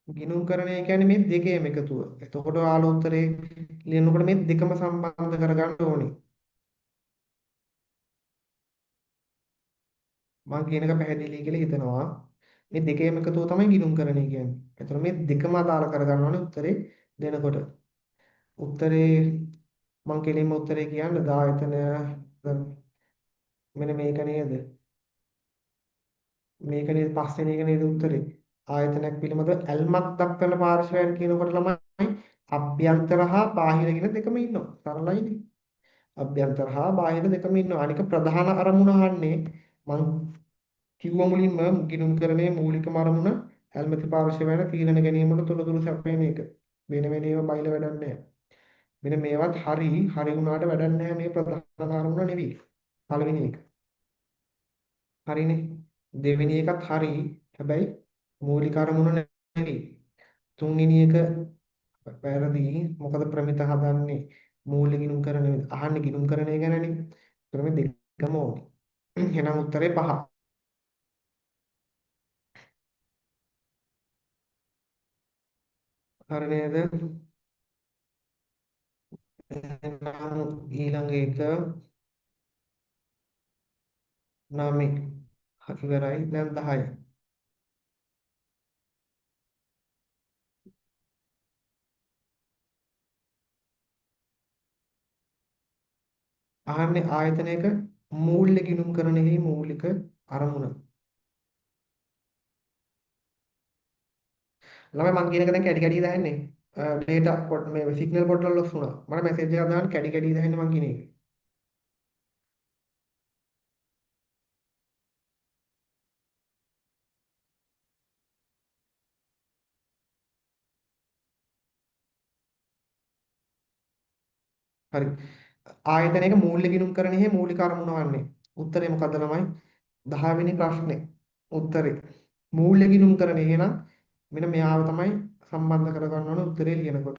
ගිණුම්කරණය කියන්නේ මේ දෙකේම එකතුව එතකොට ආලෝත්තරේ ලියනකොට මේ දෙකම සම්බන්ධ කරගන්න ඕනේ මම කියන එක පැහැදිලි කියලා හිතනවා මේ දෙකේම එකතුව තමයි ගිණුම්කරණය කියන්නේ එතකොට මේ දෙකම අදාළ කරගන්න ඕනේ උත්තරේ දෙනකොට උත්තරේ මං කෙලින්ම උත්තරේ කියන්න ආයතනය මෙන්න මේක නේද මේක නේද පස්වෙනි එක නේද උත්තරේ ආයතනයක් පිළිබඳව ඇල්මක් දක්වන පාර්ශවයන් කියනකොට ළමයි අභ්‍යන්තර හා බාහිර කියන දෙකම ඉන්නවා සරලයිනේ අභ්‍යන්තර හා බාහිර දෙකම ඉන්නවා අනික ප්‍රධාන අරමුණ අහන්නේ මං කිව්ව මුලින්ම ගිණුම්කරණයේ මූලිකම අරමුණ ඇල්මති පාර්ශවයන් තීරණ ගැනීමට තොරතුරු සැපයන එක වෙන වෙනම බයිල වැඩක් නැහැ මෙන්න මේවත් හරි වුණාට වැඩක් නැහැ මේ ප්‍රධාන අරමුණ නෙවෙයි පළවෙනි එක හරිනේ දෙවෙනි එකත් හරි හැබැයි මූලික අරමුණ නෙවෙයි තුන්වෙනි එක වැරදි මොකද ප්‍රමිත හදන්නේ මූල්‍ය ගිණුම් කරන අහන්නේ ගිණුම් කරන එක ගැනනේ ප්‍රමිත දෙකම ඕනේ එහෙනම් උත්තරේ 5 හරි නේද එහෙනම් ඊළඟ එක 9 ඉවරයි දැන් 10 අහන්නේ ආයතනයක මූල්‍ය ගිණුම් කරනෙහි මූලික අරමුණ ළමයි මං කියන එක දැන් කැඩි කැඩි දාන්නේ ඩේටා පොඩ් මේ සිග්නල් පොඩ්ඩක් ලොස් වුණා මට මැසේජ් එකක් දාන්න කැඩි කැඩි දාන්නේ මං කියන එක හරි ආයතනයක මූල්‍ය ගිණුම් කරනෙහි මූලික අරමුණ වන්නේ උත්තරේ මොකද්ද ළමයි 10 වෙනි ප්‍රශ්නේ උත්තරේ මූල්‍ය ගිණුම් කරන එහෙනම් මෙන්න මෙයාව තමයි සම්බන්ධ කරගන්න ඕන උත්තරේ ලියනකොට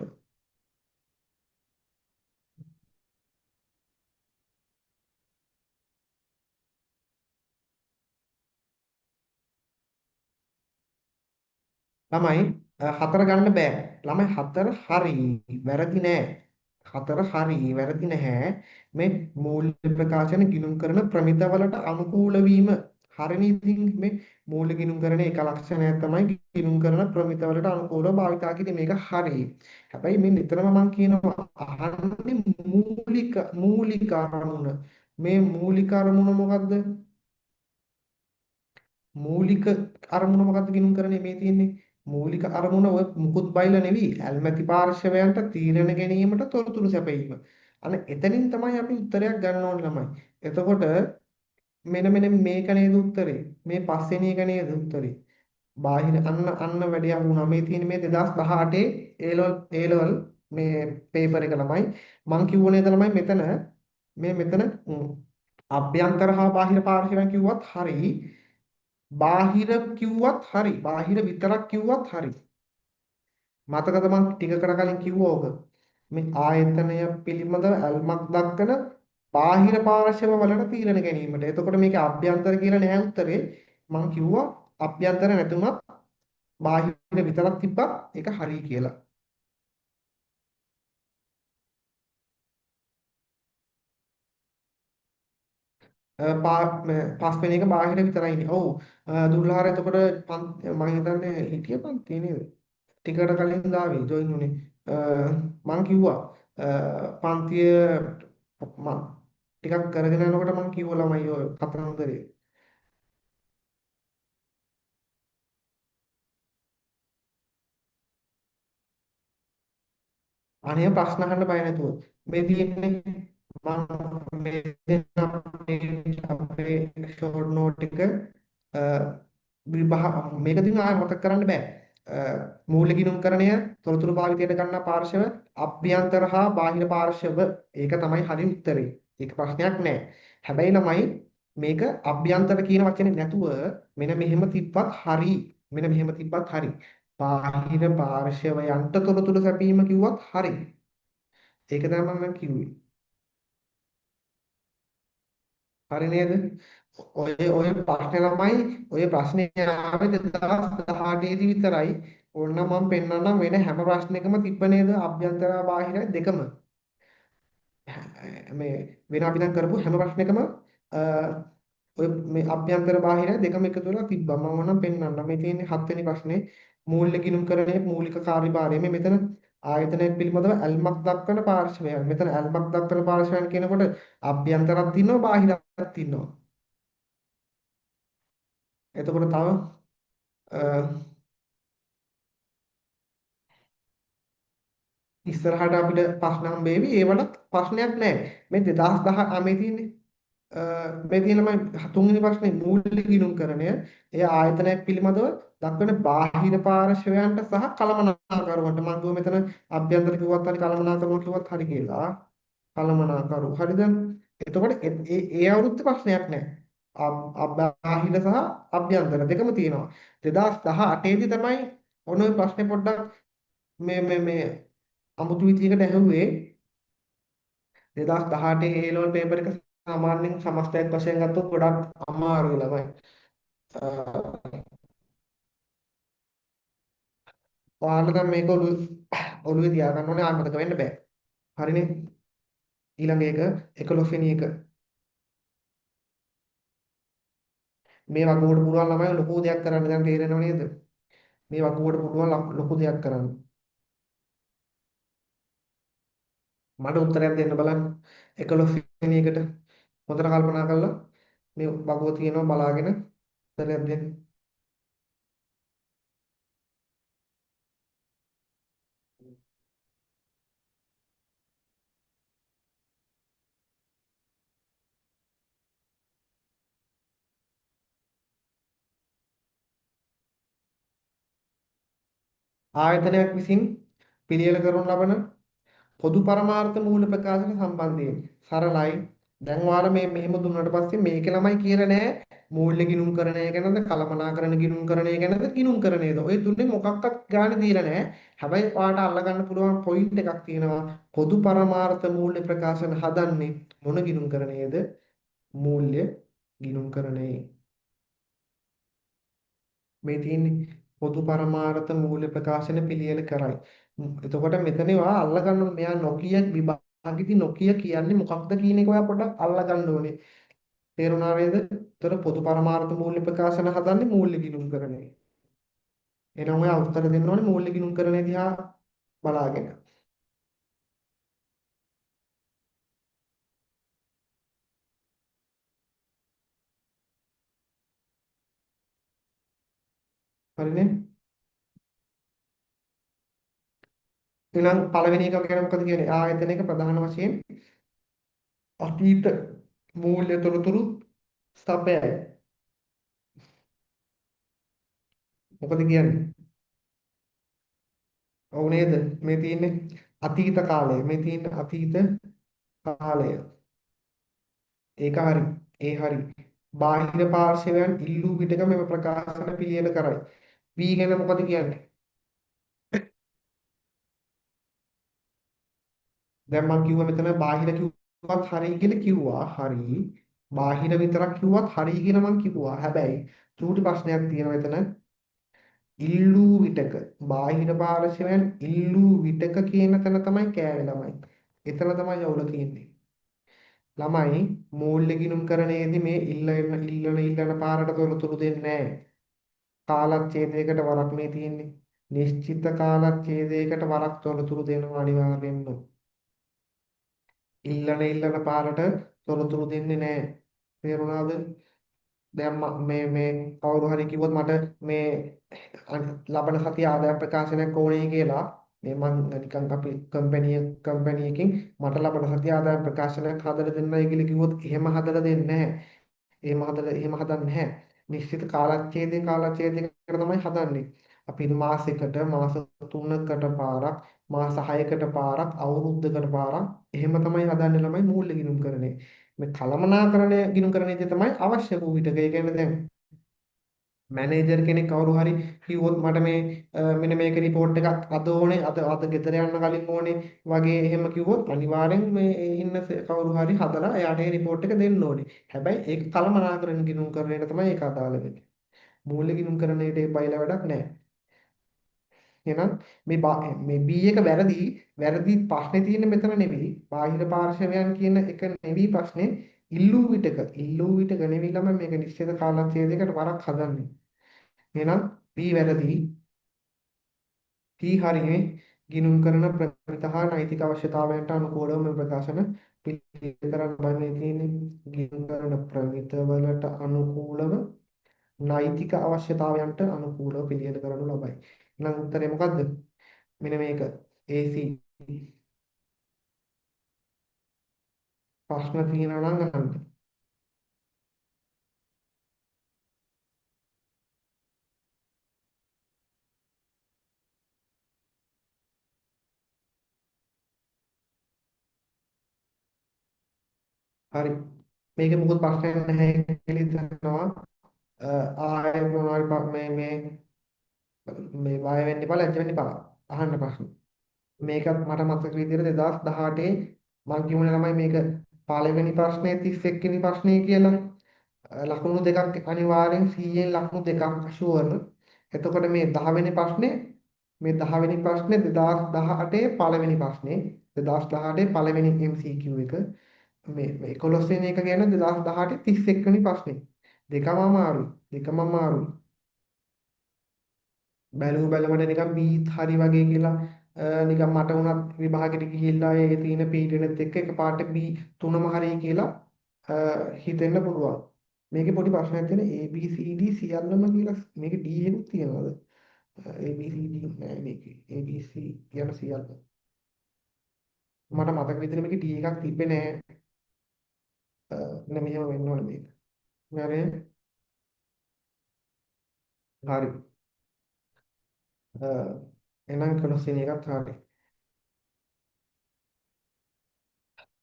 ළමයි හතර ගන්න බෑ. ළමයි හතර හරි වැරදි නෑ. හතර හරි වැරදි නැහැ. මේ මූල්‍ය ප්‍රකාශන ගිණුම් කරන ප්‍රමිතවලට අනුකූල වීම හරිනේ ඉතින් මේ මූල්‍ය ගිණුම් කරන එක ලක්ෂණයක් තමයි ගිණුම් කරන ප්‍රමිතවලට අනුකූලව භාවිතා කිරීම. මේක හරි. හැබැයි මේ නිතරම මම කියනවා අහන්නේ මූලික අරමුණ. මේ මූලික අරමුණ මොකද්ද? මූලික අරමුණ මොකක්ද ගිණුම් කරන්නේ මේ තියෙන්නේ? මූලික අරමුණ ඔය මුකුත් බයිල නෙවෙයි. ඇල්මැති පාර්ශවයන්ට තීරණ ගැනීමට තොරතුරු සැපයීම. අන්න එතනින් තමයි අපි උත්තරයක් ගන්න ඕනේ ළමයි. එතකොට මෙන්න මේක නේද උත්තරේ. මේ පස්වෙනි එක නේද උත්තරේ. බාහිර අන්න වැඩි වුණා. මේ තියෙන මේ 2018 A level මේ පේපර් එක ළමයි. මං කිව්ව නේද ළමයි මෙතන අභ්‍යන්තර හා බාහිර පාර්ශවයන් කිව්වත් හරි. බාහිර කිව්වත් හරි. බාහිර විතරක් කිව්වත් හරි. මතකද මං ටිකකට කලින් කිව්වා ඔබ. මේ ආයතනය පිළිබඳව ඇල්මක් දක්වන බාහිර පාර්ශව වලට තීරණ ගැනීමට. එතකොට මේකේ අභ්‍යන්තර කියලා නෑ උත්තරේ. මං කිව්වා අභ්‍යන්තර නැතුණත් බාහිර විතරක් තිබ්බත් ඒක හරි කියලා. පස්වෙනි එක බාහිර විතරයි ඉන්නේ. ඔව්. දුර්ලහර එතකොට මම හිතන්නේ හිටිය පන්ති නේද? ටිකට කලින් දාවේ ජොයින් උනේ. මං කිව්වා පන්තිය මම ටිකක් කරගෙන යනකොට මං කිව්වා ළමයි ඔය කතන්දරේ. අනේ ප්‍රශ්න අහන්න බය නැතුව. මේ තියෙන්නේ මම මේ දෙන අපේ ෂෝට් නෝට් එක විභාග මේක දින ආය මතක් කරන්න බෑ. මූල්‍ය ගිණුම්කරණය තොරතුරු භාවිතයට ගන්නා පාර්ශව අභ්‍යන්තර හා බාහිර පාර්ශව ඒක තමයි හරි උත්තරේ. ඒක ප්‍රශ්නයක් නෑ. හැබැයි ළමයි මේක අභ්‍යන්තර කියන වචනේ නැතුව මෙන්න මෙහෙම තිබ්බත් හරි. මෙන්න මෙහෙම තිබ්බත් හරි. බාහිර පාර්ශවයන්ට තොරතුරු සැපීම කිව්වත් හරි. ඒක තමයි මම කිව්වේ. හරි නේද? ඔය ප්‍රශ්නේ ළමයි ඔය ප්‍රශ්නේ ආවේ 2018 දී විතරයි. ඕන්න මම පෙන්නන්නම් වෙන හැම ප්‍රශ්නයකම තිබ්බ නේද අභ්‍යන්තර බාහිර දෙකම. මේ වෙන අපි දැන් කරපු හැම ප්‍රශ්නයකම ඔය මේ අභ්‍යන්තර බාහිර දෙකම එකතු වෙලා තිබ්බා. මම ඕනම් පෙන්නන්නම්. මේ තියෙන්නේ 7 වෙනි ප්‍රශ්නේ. මූල්‍ය ගිණුම්කරණයේ මූලික කාර්යභාරය. මෙතන ආයතනයක් පිළිබඳව ඇල්මක් දක්වන පාර්ශවයන්. මෙතන ඇල්මක් දක්වන පාර්ශවයන් කියනකොට අභ්‍යන්තරක් තියෙනවා බාහිරක් තියෙනවා. එතකොට තව ඉස්සරහට අපිට ප්‍රශ්න හම්බෙවි. ඒවට ප්‍රශ්නයක් නැහැ. මේ 2010 මේ තියෙන්නේ මේ තියෙනම තුන්වෙනි ප්‍රශ්නේ මූල්‍ය ගිණුම්කරණය. එය ආයතනයක් පිළිබඳව දක්වන බාහිර පාර්ශවයන්ට සහ කළමනාකරුවන්ට මම දුව මෙතන අභ්‍යන්තර කිව්වත් හරි කළමනාකරුවන් කිව්වත් හරි කියලා. කළමනාකරු. හරිද? එතකොට ඒ අවුරුද්දේ ප්‍රශ්නයක් නැහැ. බාහිර සහ අභ්‍යන්තර දෙකම තියෙනවා. 2018 දී තමයි ඔන්න ඔය ප්‍රශ්නේ පොඩ්ඩක් මේ අමුතු විදිහකට ඇහුවේ 2018 A level paper එක සාමාන්‍යයෙන් සමස්තයක් වශයෙන් ගත්තොත් ගොඩක් අමාරුයි ළමයි. ඔයාලා දැන් මේක ඔළුවේ තියාගන්න ඕනේ ආමතක වෙන්න බෑ. හරිනේ? ඊළඟ එක 11 වෙනි එක මේ වගුවට පුළුවන් ළමයි ලොකු දෙයක් කරන්න දැන් තේරෙනව නේද? මේ වගුවට පුළුවන් ලොකු දෙයක් කරන්න. මට උත්තරයක් දෙන්න බලන්න. 11 වෙනි එකට හොඳට කල්පනා කරලා මේ වගුව තියෙනවා බලාගෙන උත්තරයක් දෙන්න. ආයතනයක් විසින් පිළියෙල කරනු ලබන පොදු පරමාර්ථ මූල ප්‍රකාශන සම්බන්ධයෙන් සරලයි. දැන් ඔයාලා මේ මෙහෙම දුන්නාට පස්සේ මේක ළමයි කියලා නෑ මූල්‍ය ගිණුම්කරණය ගැනද කළමනාකරණ ගිණුම්කරණය ගැනද ගිණුම්කරණයද ඔය තුනේ මොකක්වත් ගාණ දීලා නෑ. හැබැයි ඔයාලට අල්ලගන්න පුළුවන් පොයින්ට් එකක් තියෙනවා. පොදු පරමාර්ථ මූල්‍ය ප්‍රකාශන හදන්නේ මොන ගිණුම්කරණයේද? මූල්‍ය ගිණුම්කරණයේ. මේ තියෙන්නේ පොදු පරමාර්ථ මූල්‍ය ප්‍රකාශන පිළියෙල කරයි. එතකොට මෙතන ඔයා අල්ලගන්න මෙයා නොකිය විභාගෙදි නොකිය කියන්නේ මොකක්ද කියන එක ඔයා පොඩ්ඩක් අල්ලගන්න ඕනේ. තේරුණා නේද? ඒතර පොදු පරමාර්ථ මූල්‍ය ප්‍රකාශන හදන්නේ මූල්‍ය ගිණුම්කරණය. එහෙනම් ඔයා උත්තර දෙන්න ඕනේ මූල්‍ය ගිණුම්කරණය දිහා බලාගෙන. හරිනේ. එහෙනම් පළවෙනි එක ගැන මොකද කියන්නේ? ආයතනයක ප්‍රධාන වශයෙන් අතීත මූල්‍ය තොරතුරු ස්ථපයයි. මොකද කියන්නේ? ඔව් නේද? මේ තියෙන්නේ අතීත කාලය. මේ තියෙන්නේ අතීත කාලය. ඒක හරි. ඒ හරි. බාහිර පාර්ශවයන් ඉල්ලූ පිටක මෙම ප්‍රකාශන පිළියෙල කරයි. B ගැන මොකද කියන්නේ? දැන් මම කිව්වා මෙතන බාහිර කිව්වත් හරි කියලා කිව්වා. හරි. බාහිර විතරක් කිව්වත් හරි කියලා මම කිව්වා. හැබැයි චූටි ප්‍රශ්නයක් තියෙනවා එතන. ඉල්ලූ විටක බාහිර පාර්ශවයන් ඉල්ලූ විටක කියන තැන තමයි කෑවේ ළමයි. එතන තමයි අවුල තියෙන්නේ. ළමයි මූල්‍ය ගිණුම් කරණයේදී මේ ඉල්ලන පාරට තොරතුරු දෙන්නේ නැහැ. කාලච්ඡේදයකට වරක් මේ තියෙන්නේ. නිශ්චිත කාලච්ඡේදයකට වරක් තොරතුරු දෙනවා අනිවාර්යෙන්ම. ඉල්ලන පාරට තොරතුරු දෙන්නේ නැහැ. තේරුණාද? දැන් මේ කවුරු හරි කිව්වොත් මට මේ ලබන සතිය ආදායම් ප්‍රකාශනයක් ඕනේ කියලා මේ මං නිකන් අපි කම්පැනි එකකින් මට ලබන සතිය ආදායම් ප්‍රකාශනයක් හදලා දෙන්නයි කියලා කිව්වොත් එහෙම හදලා දෙන්නේ නැහැ. එහෙම හදන්නේ නැහැ. නිශ්චිත කාලච්ඡේදයකට තමයි හදන්නේ. අපි මාසෙකට මාස 3කට පාරක් මාස 6කට පාරක් අවුරුද්දකට පාරක් එහෙම තමයි හදන්නේ ළමයි මූල්‍ය ගිණුම් කරන්නේ. මේ කළමනාකරණය ගිණුම් කරන්නේදී තමයි අවශ්‍ය වූ විටක. ඒ කියන්නේ දැන් මැනේජර් කෙනෙක් කවුරු හරි කිව්වොත් මට මේ මෙන්න මේක report එකක් අද ඕනේ අද ගෙදර යන්න කලින් ඕනේ වගේ එහෙම කිව්වොත් අනිවාර්යෙන් මේ ඉන්න කවුරු හරි හදලා එයාට ඒ report එක දෙන්න ඕනේ. හැබැයි ඒක කළමනාකරණ ගිණුම් කරන එක තමයි ඒක අදාළ වෙන්නේ. මූල්‍ය ගිණුම් කරන එකට ඒක බයිලා වැඩක් නැහැ. එහෙනම් මේ B එක වැරදි ප්‍රශ්නේ තියෙන්නේ මෙතන නෙවෙයි. බාහිර පාර්ශවයන් කියන එක නෙවෙයි ප්‍රශ්නේ. ඉල්ලූ විටක නෙවෙයි ළමයි මේක නිශ්චිත කාලච්ඡේදයකට වරක් හදන්නේ. එහෙනම් B වැරදි. T හරිනේ. ගිණුම් කරන ප්‍රමිත හා නෛතික අවශ්‍යතාවයන්ට අනුකූලව මේ ප්‍රකාශන පිළියෙල කරන්න බන්නේ තියෙන්නේ. ගිණුම් කරන ප්‍රමිතවලට අනුකූලව නෛතික අවශ්‍යතාවයන්ට අනුකූලව පිළියෙල කරනු ලබයි. එහෙනම් උත්තරේ මොකද්ද? මෙන්න මේක. AC ප්‍රශ්න තියෙනවා නම් අහන්න. හරි. මේක මොකද ප්‍රශ්නයක් නැහැ කියලා හිතනවා. ආයෙ මොනවාරි මේ බය වෙන්න එපා ලැජ්ජ වෙන්න එපා. අහන්න ප්‍රශ්න. මේකත් මට මතක විදිහට 2018 මම කියුණේ ළමයි මේක පළවෙනි ප්‍රශ්නේ 31 වෙනි ප්‍රශ්නේ කියලා. ලකුණු දෙකක් අනිවාර්යෙන් 100න් ලකුණු දෙකක් ෂුවර්. එතකොට මේ 10 වෙනි ප්‍රශ්නේ 2018 පළවෙනි ප්‍රශ්නේ 2018 පළවෙනි MCQ එක මේ 11 වෙනි එක ගැන 2018 31 වෙනි ප්‍රශ්නේ. දෙකම අමාරුයි. බැලුමට නිකන් බීත් හරි වගේ කියලා නිකන් මට උනත් විභාගෙට ගිහිල්ලා ඒ තියෙන පීඩනෙත් එක්ක එකපාරට B තුනම හරි කියලා හිතෙන්න පුළුවන්. මේකේ පොඩි ප්‍රශ්නයක් තියෙන A B C D සියල්ලම කියලා මේකේ D එකක් තියෙනවද? A B C D නෑ මේකේ. A B C කියන සියල්ල. මට මතක විදිහට මේකේ D එකක් තිබ්බේ නෑ. මෙන්න මෙහෙම වෙන්න ඕනේ මේක. හරි. හරි. එහෙනම් 11 වෙනි එකත් හරි.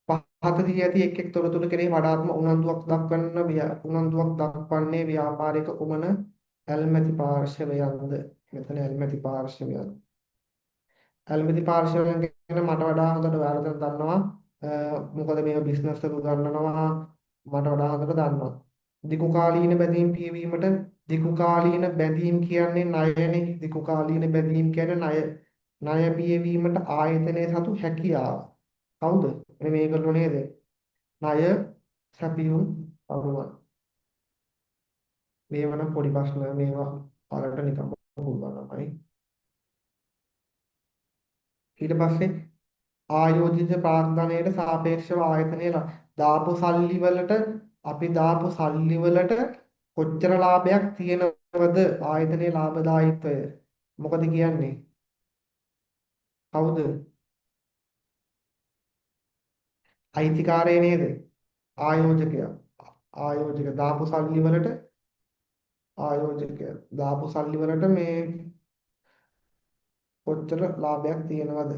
පහතදී ඇති එක් එක් තොරතුරු කෙරෙහි වඩාත්ම උනන්දුවක් දක්වන්නේ ව්‍යාපාරික කුමන ඇල්මැති පාර්ශවයන්ද? මෙතන ඇල්මැති පාර්ශවයන්. ඇල්මැති පාර්ශවයන් ගැන මට වඩා හොඳට ඔයාලා දැන් දන්නවා. මොකද මේක බිස්නස් එක උගන්වනවා මට වඩා හොඳට දන්නවා. දිගු කාලීන බැඳීම් පියවීමට දිගු කාලීන බැඳීම් කියන්නේ ණයනේ. දිගු කාලීන බැඳීම් කියන්නේ ණය පියවීමට ආයතනයේ සතු හැකියාව. කවුද? මේගොල්ලෝ නේද? ණය සැපයුම් කරුවන්. මේව නම් පොඩි ප්‍රශ්න මේවා ඔයාලට නිකම්ම පුළුවන් තමයි. ඊට පස්සේ ආයෝජිත ප්‍රාග්ධනයට සාපේක්ෂව ආයතනයේ දාපු සල්ලි වලට අපි දාපු සල්ලි වලට කොච්චර ලාභයක් තියෙනවද ආයතනයේ ලාභදායීත්වය? මොකද කියන්නේ? කවුද? අයිතිකාරය නේද? ආයෝජකයා. ආයෝජක දාපු සල්ලි වලට ආයෝජකයා දාපු සල්ලි වලට මේ කොච්චර ලාභයක් තියෙනවද?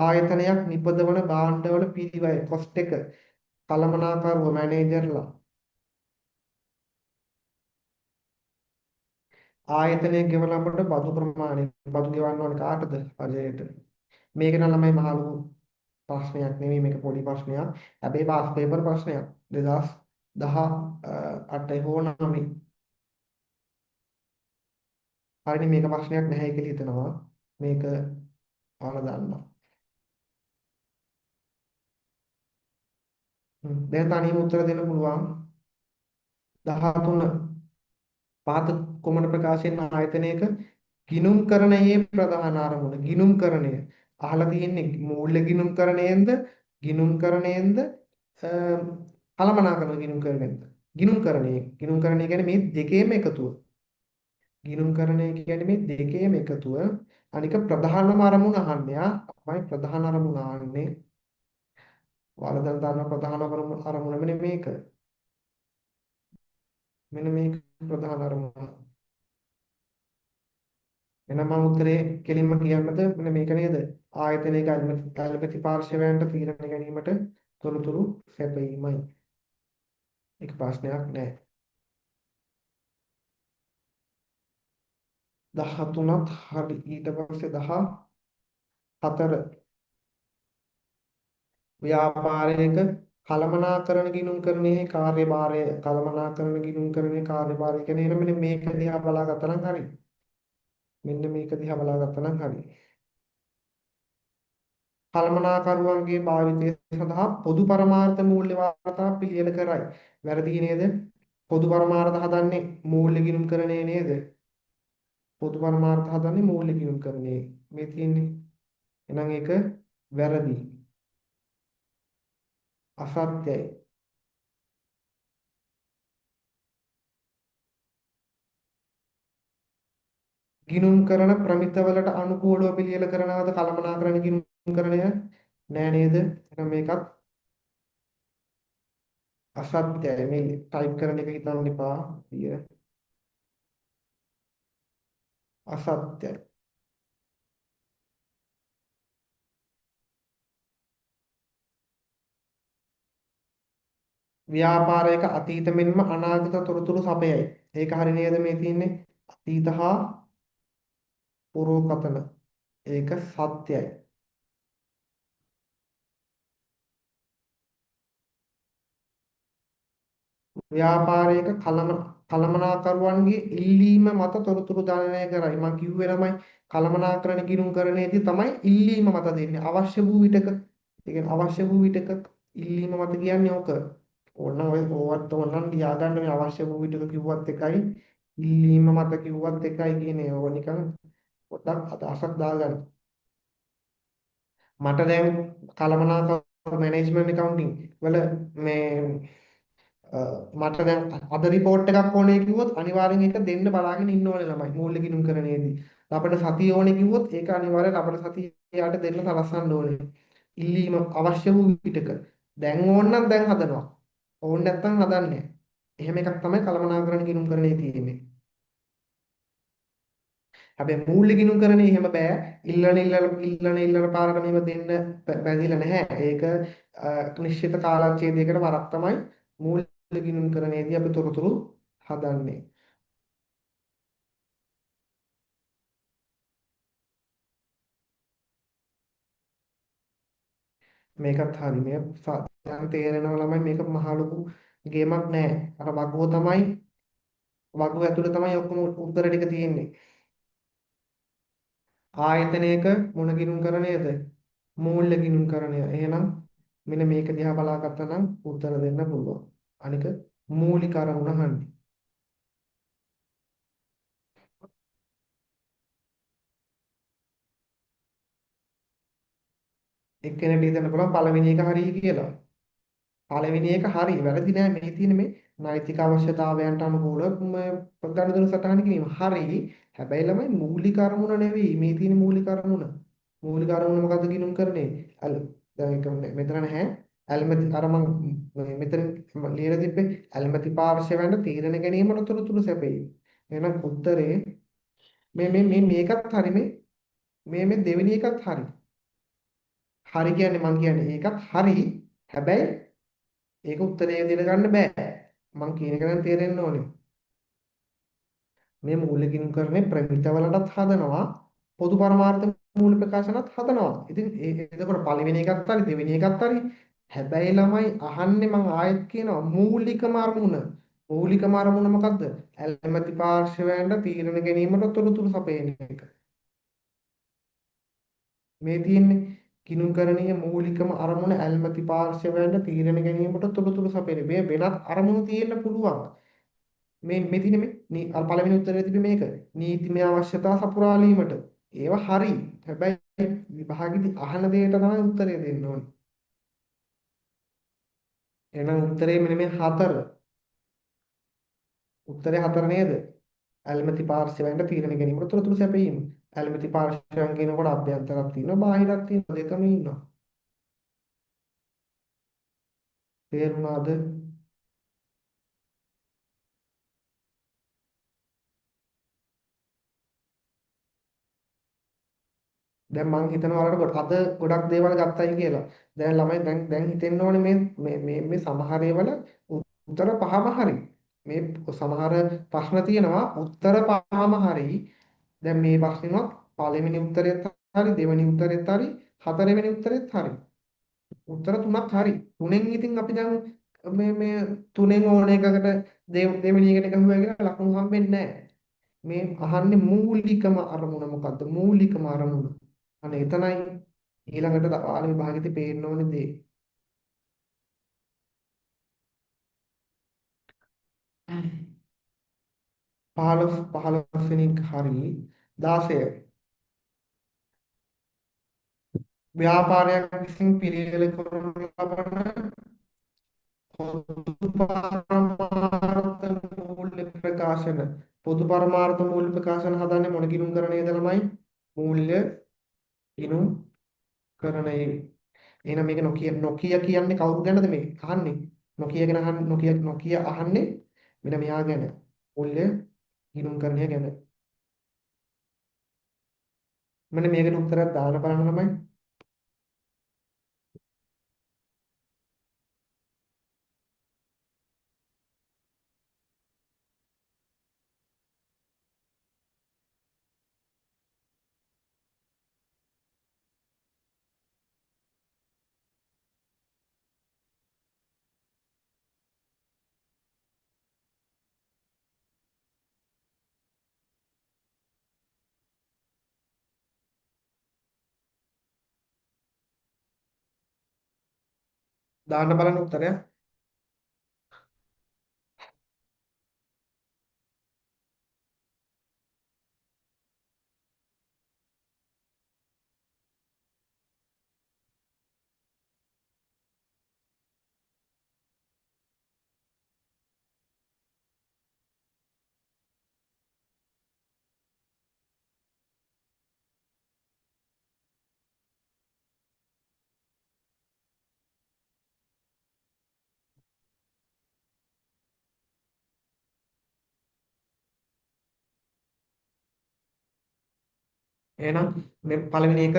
ආයතනයක් නිපදවන භාණ්ඩවල පිරිවැය කොස්ට් එක කළමනාකරුවෝ මැනේජර්ලා ආයතනයේ ගෙවන අපට බදු ප්‍රමාණය බදු ගෙවන්න ඕන කාටද? රජයට. මේක නම් ළමයි මහ ලොකු ප්‍රශ්නයක් නෙමෙයි මේක පොඩි ප්‍රශ්නයක්. හැබැයි පාස් පේපර් ප්‍රශ්නයක් 2018 හෝ 9. හරිනේ මේක ප්‍රශ්නයක් නැහැ කියලා හිතනවා. මේක ආන දන්නවා. දැන් තනියම උත්තර දෙන්න පුළුවන්. 13 පහත කොමන ප්‍රකාශයෙන් ආයතනයක ගිණුම්කරණයේ ප්‍රධාන අරමුණ ගිණුම්කරණය අහලා තියෙන්නේ මූල්‍ය ගිණුම්කරණයෙන්ද ගිණුම්කරණයෙන්ද කළමනාකරන ගිණුම්කරණයෙන්ද ගිණුම්කරණය කියන්නේ මේ දෙකේම එකතුව ගිණුම්කරණය කියන්නේ මේ දෙකේම එකතුව අනික ප්‍රධානම අරමුණ අහන්නේ තමයි ප්‍රධාන අරමුණ අහන්නේ වලදන් දාන ප්‍රධාන අරමුණ මෙන්න මේක මෙන්න මේක ප්‍රධාන අරමුණ එහෙනම් මම උත්තරේ කෙලින්ම කියන්නද මෙන්න මේක නේද? ආයතනයක අධිපති පාර්ශවයන්ට තීරණ ගැනීමට තොරතුරු සැපයීමයි. ඒක ප්‍රශ්නයක් නෑ. 13ත් හරි ඊට පස්සේ 14 ව්‍යාපාරයක කළමනාකරණ ගිණුම්කරණයේ කාර්යභාරය කළමනාකරණ ගිණුම්කරණයේ කාර්යභාරය කියන්නේ එන මෙන්න මේක දිහා බලාගත්තා නම් හරි. මෙන්න මේක දිහා බලාගත්තා නම් හරි. කළමනාකරුවන්ගේ භාවිතය සඳහා පොදු පරමාර්ථ මූල්‍ය වාර්තා පිළියෙල කරයි. වැරදි නේද? පොදු පරමාර්ථ හදන්නේ මූල්‍ය ගිණුම්කරණයේ නේද? පොදු පරමාර්ථ හදන්නේ මූල්‍ය ගිණුම්කරණයේ. මේ තියෙන්නේ. එහෙනම් ඒක වැරදි. අසත්‍යයි. ගිණුම් කරන ප්‍රමිතවලට අනුකූලව පිළියෙල කරනවද කළමනාකරණ ගිණුම්කරණය? නෑ නේද? එහෙනම් මේකත් අසත්‍යයි. මේ ටයිප් කරන එක හිතන්න එපා. අසත්‍යයි. ව්‍යාපාරයක අතීත මෙන්ම අනාගත තොරතුරු සපයයි. ඒක හරි නේද මේ තියෙන්නේ? අතීත හා පුරෝකතන. ඒක සත්‍යයි. ව්‍යාපාරයක කළමනාකරුවන්ගේ ඉල්ලීම මත තොරතුරු දානය කරයි. මම කිව්වේ ළමයි කළමනාකරණ ගිණුම්කරණයේදී තමයි ඉල්ලීම මත දෙන්නේ. අවශ්‍ය වූ විටක, ඒ කියන්නේ අවශ්‍ය වූ විටක ඉල්ලීම මත කියන්නේ ඕක. ඕන ඔය ඕවත් ඕනනම් ලියාගන්න මේ අවශ්‍ය වූ විටක කිව්වත් එකයි ඉල්ලීම මත කිව්වත් එකයි කියන්නේ. ඕක නිකන් පොඩ්ඩක් අදහසක් දාගන්න. මට දැන් කළමනාකරණ මැනේජ්මන්ට් එකවුන්ටිං වල මේ මට දැන් අද report එකක් ඕනේ කිව්වොත් අනිවාර්යෙන් ඒක දෙන්න බලාගෙන ඉන්න ඕනේ ළමයි මූල්‍ය ගිණුම්කරණයේදී. අපිට සතිය ඕනේ කිව්වොත් ඒක අනිවාර්යෙන් අපිට සතිය යාට දෙන්න සලස්සන්න ඕනේ. ඉල්ලීම අවශ්‍ය වූ විටක. දැන් ඕන නම් දැන් හදනවා. ඕන නැත්නම් හදන්නේ නැහැ. එහෙම එකක් තමයි කළමනාකරණ ගිණුම්කරණයේ තියෙන්නේ. හැබැයි මූල්‍ය ගිණුම්කරණේ එහෙම බෑ. ඉල්ලන පාරට මේව දෙන්න බැඳිලා නැහැ. ඒක නිශ්චිත කාලච්ඡේදයකට වරක් තමයි මූල්‍ය ගිණුම්කරණයේදී අපි තොරතුරු හදන්නේ. මේකත් හරි මේ දැන් තේරෙනවා ළමයි මේක මහ ලොකු ගේමක් නෑ. අර වගුව තමයි වගුව ඇතුලේ තමයි ඔක්කොම උත්තර ටික තියෙන්නේ. ආයතනයක මොන ගිණුම්කරණයද? මූල්‍ය ගිණුම්කරණය. එහෙනම් මෙන්න මේක දිහා බලාගත්තා නම් උත්තර දෙන්න පුළුවන්. අනික මූලික අරමුණ අහන්නේ. එක්කෙනෙක්ට හිතන්න පුළුවන් පළවෙනි එක හරියි කියලා. පළවෙනි එක හරි වැරදි නෑ මේ තියෙන මේ නෛතික අවශ්‍යතාවයන්ට අනුකූලව ගනුදෙනු සටහන කිරීම හරි. හැබැයි ළමයි මූලික අරමුණ නෙවෙයි මේ තියෙන මූලික අරමුණ. මූලික අරමුණ මොකද්ද ගිණුම් කරන්නේ? අල් දැන් ඒක මෙතන නැහැ. ඇල්මැති අර මං මෙතන ලියලා තිබ්බේ ඇල්මැති පාර්ශවයන්ට තීරණ ගැනීමට තොරතුරු සැපයීම. එහෙනම් උත්තරේ මේකත් හරි මේ දෙවෙනි එකත් හරි. හරි කියන්නේ මං කියන්නේ ඒකත් හරි. හැබැයි ඒක උත්තරේ විදිහට ගන්න බෑ. මං කියන එක නම් තේරෙන්න ඕනේ. මේ මූලිකීකරණය ප්‍රමිතවලටත් හදනවා පොදු පරමාර්ථ මූල ප්‍රකාශනත් හදනවා. ඉතින් එතකොට පළවෙනි එකත් හරි දෙවෙනි එකත් හරි. හැබැයි ළමයි අහන්නේ මං ආයෙත් කියනවා මූලිකම අරමුණ. මූලිකම අරමුණ මොකද්ද? ඇල්මැති පාර්ශවයන්ට තීරණ ගැනීමට තොරතුරු සපයන එක. මේ තියෙන්නේ කිනුකරණීය මූලිකම අරමුණ ඇල්මැති පාර්ශවයන්ට තීරණ ගැනීමට තොරතුරු සපයන. මේ වෙනත් අරමුණු තියෙන්න පුළුවන්. මේ තියෙන්නේ අර පළවෙනි උත්තරේ තිබි මේක. නීතිමය අවශ්‍යතා සපුරාලීමට. ඒවා හරි. හැබැයි විභාගෙදි අහන දෙයට තමයි උත්තරය දෙන්න ඕනේ. එහෙනම් උත්තරේ මෙන්න මේ හතර. උත්තරේ හතර නේද? ඇල්මැති පාර්ශවයන්ට තීරණ ගැනීමට තොරතුරු සැපයීම. ඇල්මැති පාර්ශවයන් කියනකොට අභ්‍යන්තරක් තියෙනවා බාහිරක් තියෙනවා දෙකම ඉන්නවා. තේරුණාද? දැන් මං හිතනවා ඔයාලට අද ගොඩක් දේවල් ගත්තයි කියලා. දැන් ළමයි දැන් හිතෙන්න ඕනේ මේ සමහර ඒවල උත්තර පහම හරි. මේ සමහර ප්‍රශ්න තියෙනවා උත්තර පහම හරි. දැන් මේ ප්‍රශ්නෙවත් පළවෙනි උත්තරෙත් හරි දෙවෙනි උත්තරෙත් හරි හතරවෙනි උත්තරෙත් හරි. උත්තර තුනක් හරි. තුනෙන් ඉතින් අපි දැන් මේ තුනෙන් ඕන එකකට දෙවෙනි එකට ගහුවා කියලා ලකුණු හම්බෙන්නේ නැහැ. මේ අහන්නේ මූලිකම අරමුණ මොකද්ද? මූලිකම අරමුණ. අනේ එතනයි ඊළඟට ආල විභාගෙදී පේන්න ඕනේ දේ. 15 වෙනි එක හරි 16 ව්‍යාපාරයක් විසින් පිළියෙල කරනු ලබන පොදු පරමාර්ථ මූල්‍ය ප්‍රකාශන පොදු පරමාර්ථ මූල්‍ය ප්‍රකාශන හදන්නේ මොන කිනුම් කරණයේද ළමයි? මූල්‍ය කිනුම් කරණයේ. එහෙනම් මේක නොකිය කියන්නේ කවුරු ගැනද මේ අහන්නේ? නොකිය ගැන අහන්නේ නොකිය අහන්නේ මෙන්න මෙයා ගැන. මූල්‍ය කිනුම් කරණය ගැන. මෙන්න මේකට උත්තරයක් දාන්න බලන්න ළමයි. දාන්න බලන්න උත්තරයක්. එහෙනම් මේ පළවෙනි එක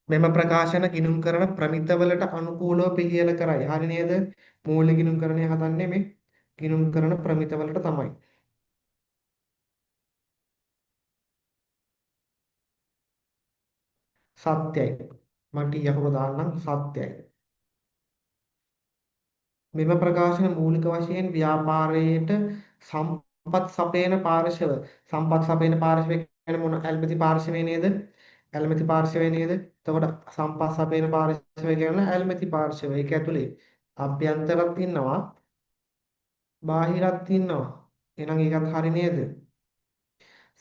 මෙම ප්‍රකාශන ගිණුම් කරන ප්‍රමිතවලට අනුකූලව පිළියෙල කරයි. හරි නේද? මූල්‍ය ගිණුම් කරණය හදන්නේ මේ ගිණුම් කරන ප්‍රමිතවලට තමයි. සත්‍යයි. මම ටී අකුර දාන්නම් සත්‍යයි. මෙම ප්‍රකාශන මූලික වශයෙන් ව්‍යාපාරයේට සම්පත් සපයන පාර්ශව සම්පත් සපයන පාර්ශවය කියන්නේ මොන ඇල්මැති පාර්ශවය නේද? ඇල්මැති පාර්ශවය නේද? එතකොට සම්පත් සපයන පාර්ශවය කියන්නේ ඇල්මැති පාර්ශවය. ඒක ඇතුලේ අභ්‍යන්තරත් ඉන්නවා බාහිරත් ඉන්නවා. එහෙනම් ඒකත් හරි නේද?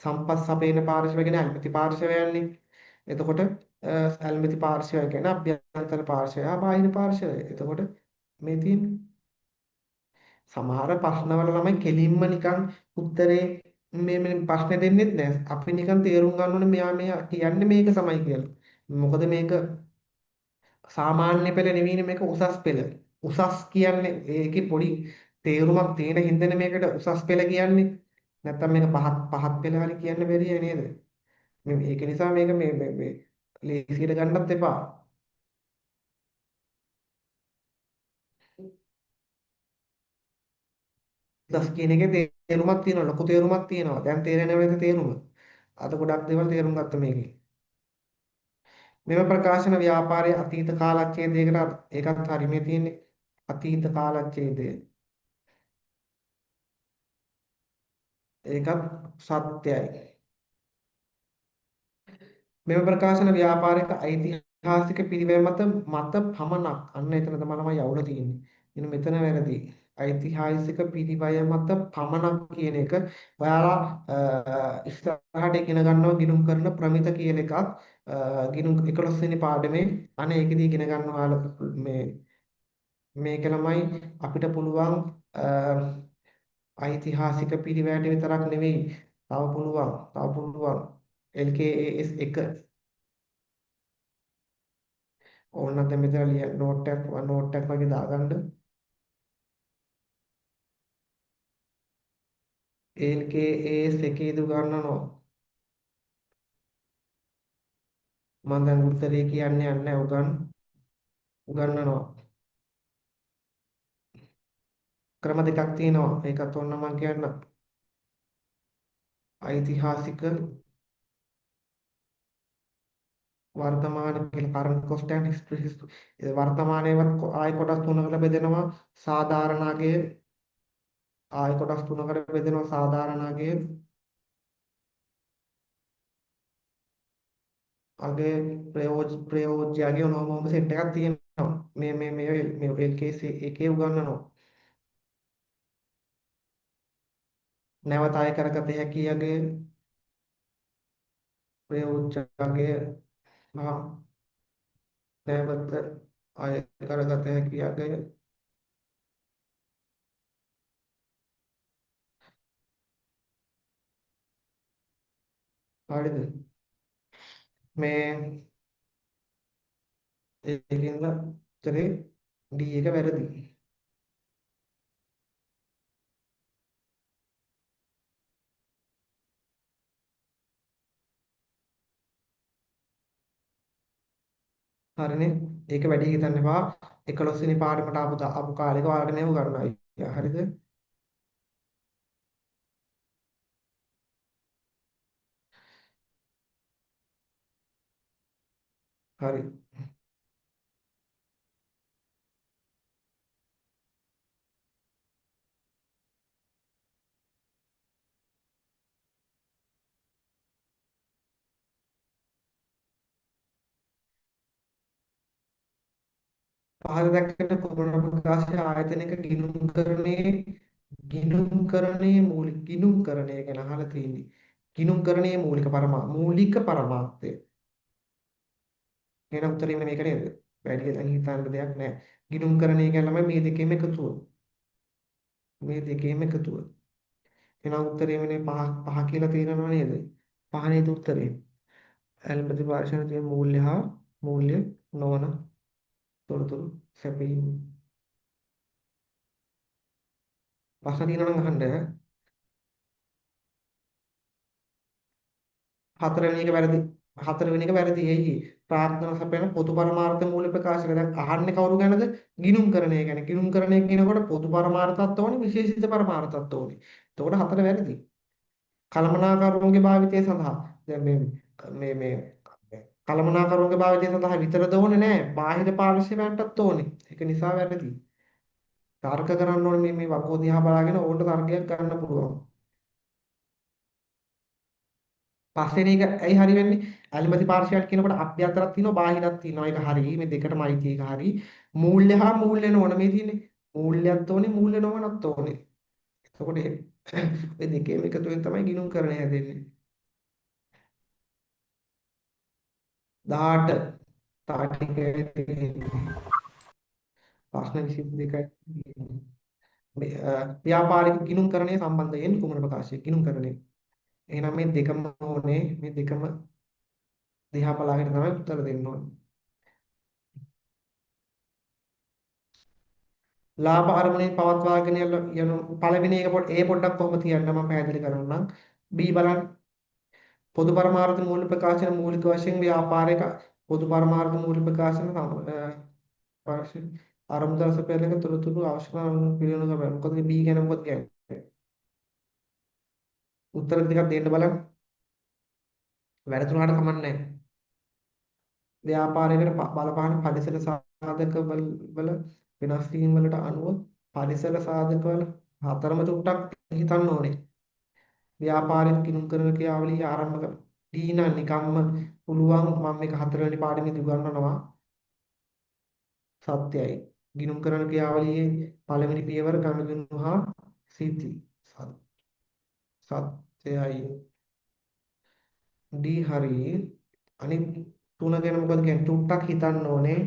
සම්පත් සපයන පාර්ශවය කියන්නේ ඇල්මැති පාර්ශවයන්නේ. එතකොට ඇල්මැති පාර්ශවය කියන්නේ අභ්‍යන්තර පාර්ශවය හා බාහිර පාර්ශවය. එතකොට මේ තියෙන්නේ සමහර ප්‍රශ්නවල ළමයි කෙලින්ම නිකන් උත්තරේ මේ ප්‍රශ්න දෙන්නෙත් නෑ. අපි නිකන් තේරුම් ගන්න ඕනේ මෙයා කියන්නේ මේක තමයි කියලා. මොකද මේක සාමාන්‍ය පෙළ නෙවෙයිනේ මේක උසස් පෙළ. උසස් කියන්නේ ඒකේ පොඩි තේරුමක් තියෙන හින්දානේ මේකට උසස් පෙළ කියන්නේ. නැත්තම් මේක පහත් පහත් පෙළ හරි කියන්න බැරිය නේද? ඒක නිසා මේක මේ ලේසියට ගන්නත් එපා. උසස් කියන එකේ තේරුමක් තියෙනවා ලොකු තේරුමක් තියෙනවා. දැන් තේරෙනව නේද තේරුම? අද ගොඩක් දේවල් තේරුම් ගත්ත මේකේ. මෙම ප්‍රකාශන ව්‍යාපාරයේ අතීත කාලච්ඡේදයකට ඒකත් හරි මේ තියෙන්නේ අතීත කාලච්ඡේදය. ඒකත් සත්‍යයි. මෙම ප්‍රකාශන ව්‍යාපාරික ඓතිහාසික පිරිවැය මත පමණක් අන්න එතන තමයි යවුල තියෙන්නේ. ඉතින් මෙතන වැරදි. ඓතිහාසික පිරිවැය මත පමණක් කියන එක ඔයාලා ඉස්සරහට ඉගෙන ගන්නවා ගිණුම් කරන ප්‍රමිත කියන එකත් ගිණුම් 11 වෙනි පාඩමේ අනේ ඒකදී ඉගෙන ගන්නවා ඔයාලා මේක ළමයි අපිට පුළුවන් ඓතිහාසික පිරිවැයට විතරක් නෙවෙයි තව පුළුවන් LKAS 1 ඕනනම් දැන් මෙතන නෝට් එකක් වගේ දාගන්න LKAS එකේදී උගන්වනවා මම දැන් උත්තරේ කියන්නේ නැහැ උගන්වනවා ක්‍රම දෙකක් තියෙනවා ඒකත් ඕන මම කියන්න ඓතිහාසික වර්තමාන කියලා කරන්ට් කොස්ට් හිස්ටරි වර්තමානයේවත් ආය කොටස් තුනකට බෙදෙනවා සාධාරණ අගය ආය කොටස් තුනකට බෙදෙනවා සාධාරණ අගය අගය ප්‍රයෝජ්‍ය නොවම සෙට් එකක් තියෙනවා මේ LKS එකේ උගන්වනවා නැවත ආය කරගත හැකි අගය ප්‍රයෝජ්‍ය අගය හා නැවත ආය කරගත හැකි අගය හරිද මේ ඒකින්ද උත්තරේ D එක වැරදි. හරිනේ. ඒක වැඩි හිතන්න එපා. 11 වෙනි පාඩමට ආපු කාලෙක ඔයාලට නෙව ගන්නවා. හරිද? හරි. පහළ දැක්වෙන කුමන ප්‍රකාශ ආයතනික ගිණුම්කරණයේ මූලික ගිණුම්කරණය ගැන අහලා තියෙන්නේ. ගිණුම්කරණයේ මූලික පරමාර්ථය. එන උත්තරේ මේක නේද? වැඩි දැන් හිතන්න දෙයක් නැහැ. ගිණුම්කරණය කියන්නේ මේ දෙකේම එකතුව. මේ දෙකේම එකතුව. එහෙනම් උත්තරේ මෙන්න පහ කියලා තියෙනව නේද? පහ නේද උත්තරේ? ඇල්බති භාෂාවේ තියෙන මූල්‍ය හා මූල්‍ය නොවන තොරතුරු සැපයීම. ප්‍රශ්න තියෙනවා නම් අහන්න. හතරවෙනි එක වැරදි. හතරවෙනි එක වැරදි. එයි ප්‍රාර්ථනා සපයන පොදු පරමාර්ථ මූල ප්‍රකාශක. දැන් අහන්නේ කවුරු ගැනද? ගිණුම්කරණය ගැන. ගිණුම්කරණය කියනකොට පොදු පරමාර්ථත් ඕනේ විශේෂිත පරමාර්ථත් ඕනේ. එතකොට හතර වැරදි. කළමනාකරුන්ගේ භාවිතය සඳහා දැන් මේ කළමනාකරුන්ගේ භාවිතය සඳහා විතරද ඕනේ නෑ බාහිර පාර්ශවයන්ටත් ඕනේ ඒක නිසා වැරදි තර්ක කරන්න ඕනේ මේ වකෝ දිහා බලාගෙන ඕකට තර්කයක් ගන්න පුළුවන් පස්වෙනි එක ඇයි හරි වෙන්නේ අලිමති පාර්ශවයක් කියනකොට අභ්‍යන්තරයක් තියෙනවා බාහිරක් තියෙනවා ඒක හරි මේ දෙකටම අයිති එක හරි මූල්‍ය හා මූල්‍ය නොවන මේ තියෙන්නේ මූල්‍යයක් ඕනේ මූල්‍ය නොවනත් ඕනේ එතකොට මේ දෙකේම එකතුවෙන් තමයි ගිණුම් කරණය හැදෙන්නේ 18 තාටිකය තියෙන්නේ. ප්‍රශ්න 22යි තියෙන්නේ. ව්‍යාපාරික ගිණුම්කරණය සම්බන්ධයෙන් කුමන ප්‍රකාශය? ගිණුම්කරණය. එහෙනම් මේ දෙකම ඕනේ. මේ දෙකම දිහා බලාගෙන තමයි උත්තර දෙන්න ඕනේ. ලාභ අරමුණෙන් පවත්වාගෙන යන පළවෙනි එක පොඩ්ඩක් කොහොම තියන්න මම පැහැදිලි කරන්නම්. B බලන්න. පොදු පරමාර්ථ මූල්‍ය ප්‍රකාශන මූලික වශයෙන් ව්‍යාපාරික පොදු පරමාර්ථ මූල්‍ය ප්‍රකාශන අරමුදල් සපයන එක තොරතුරු අවශ්‍ය කරන පිළිවෙල කරනවා. මොකද B ගැන මොකද කියන්නේ? උත්තර ටිකක් දෙන්න බලන්න. වැරදුනාට කමක් නැහැ. ව්‍යාපාරයකට බලපාන පරිසර සාධක වල වෙනස් වීම වලට අනුව පරිසර සාධක වල හතරම චුට්ටක් හිතන්න ඕනේ. ව්‍යාපාරික කිනුම් කරන ක්‍රියාවලිය ආරම්භ කර දීන නිකම්ම පුළුවන් මම මේක හතරවෙනි පාඩමේදී උගන්වනවා සත්‍යයි. ගිනුම් කරන ක්‍රියාවලියේ පළවෙනි පියවර ගනුදෙනු හා සිද්ධි. සත්‍යයි. ඩී හරි අනිත් තුන ගැන මොකද කියන්නේ චුට්ටක් හිතන්න ඕනේ.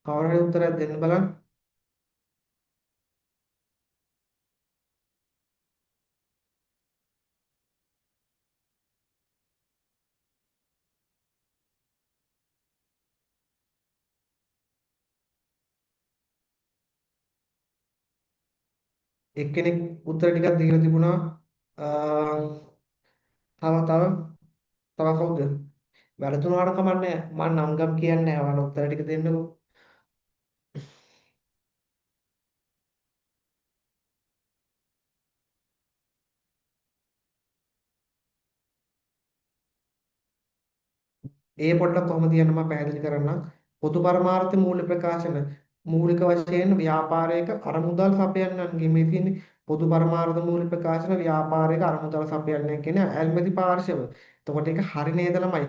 කවුරු හරි උත්තරයක් දෙන්න බලන්න. එක්කෙනෙක් උත්තර ටිකක් දීලා තිබුණා. අ, තව තව කවුද? වැරදුනාට කමන්නේ මම නම් ගම් කියන්නේ නැහැ. ඔයාලා උත්තර ටික දෙන්නකෝ. ඒ පොඩ්ඩක් කොහොමද කියන්න මම පැහැදිලි කරන්නම්. පොදු පරමාර්ථ මූල්‍ය ප්‍රකාශන මූලික වශයෙන් ව්‍යාපාරයක අරමුදල් සපයන්නන්ගේ මේ තියෙන්නේ පොදු පරමාර්ථ මූල්‍ය ප්‍රකාශන ව්‍යාපාරයක අරමුදල් සපයන්න කියන ඇල්මැති පාර්ශව. එතකොට ඒක හරි නේද ළමයි?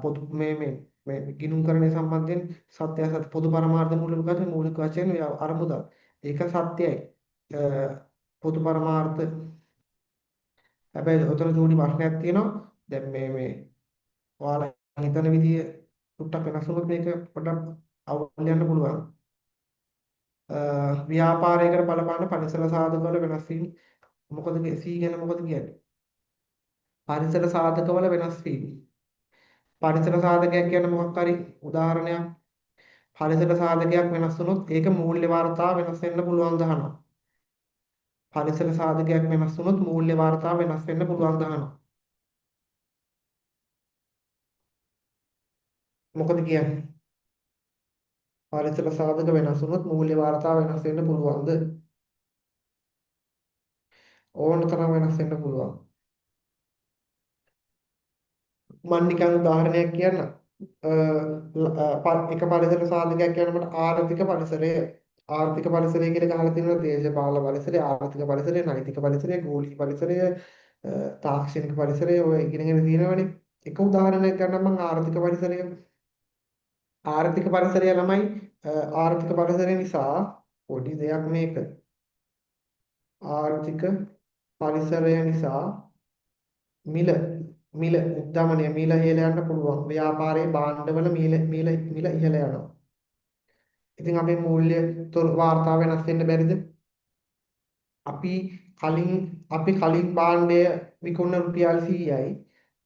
පොදු මේ ගිණුම්කරණය සම්බන්ධයෙන් සත්‍ය පොදු පරමාර්ථ මූල්‍ය ප්‍රකාශන මූලික වශයෙන් අරමුදල්. ඒක සත්‍යයි. අ, පොදු පරමාර්ථ හැබැයි උතන චූටි ප්‍රශ්නයක් තියෙනවා. දැන් මේ ඔයාලා හිතන විදිය ටුට්ටක් වෙනස් වුණොත් මේක පොඩ්ඩක් අවුල් යන්න පුළුවන්. ව්‍යාපාරයකට බලපාන පරිසර සාධකවල වෙනස් වීම මොකද C ගැන මොකද කියන්නේ? පරිසර සාධකවල වෙනස් වීම. පරිසර සාධකයක් කියන්නේ මොකක් හරි උදාහරණයක්. පරිසර සාධකයක් වෙනස් වුණොත් ඒක මූල්‍ය වාර්තාව වෙනස් වෙන්න පුළුවන් දහනවා. පරිසර සාධකයක් වෙනස් වුණොත් මූල්‍ය වාර්තාව වෙනස් වෙන්න පුළුවන් දහනවා. මොකද කියන්නේ? පරිසර සාධක වෙනස් වුණොත් මූල්‍ය වාර්තාව වෙනස් වෙන්න පුළුවන්ද? ඕන තරම් වෙනස් වෙන්න පුළුවන්. මම නිකන් උදාහරණයක් කියන්නම්. එක පරිසර සාධකයක් කියනකොට ආර්ථික පරිසරය කියලා ගහලා තියෙනවා දේශපාලන පරිසරය ආර්ථික පරිසරය නෛතික පරිසරය ගෝලීය පරිසරය තාක්ෂණික පරිසරය ඔය ඉගෙනගෙන තියෙනවනේ. එක උදාහරණයක් ගන්නම් මම ආර්ථික පරිසරය ළමයි ආර්ථික පරිසරය නිසා පොඩි දෙයක් මේක ආර්ථික පරිසරය නිසා මිල මිල උද්ධමනය මිල ඉහළ යන්න පුළුවන්. ව්‍යාපාරයේ භාණ්ඩවල මිල ඉහළ යනවා. ඉතින් අපේ මූල්‍ය වාර්තාව වෙනස් වෙන්න බැරිද? අපි අපි කලින් භාණ්ඩය විකුණන රුපියල් 100යි.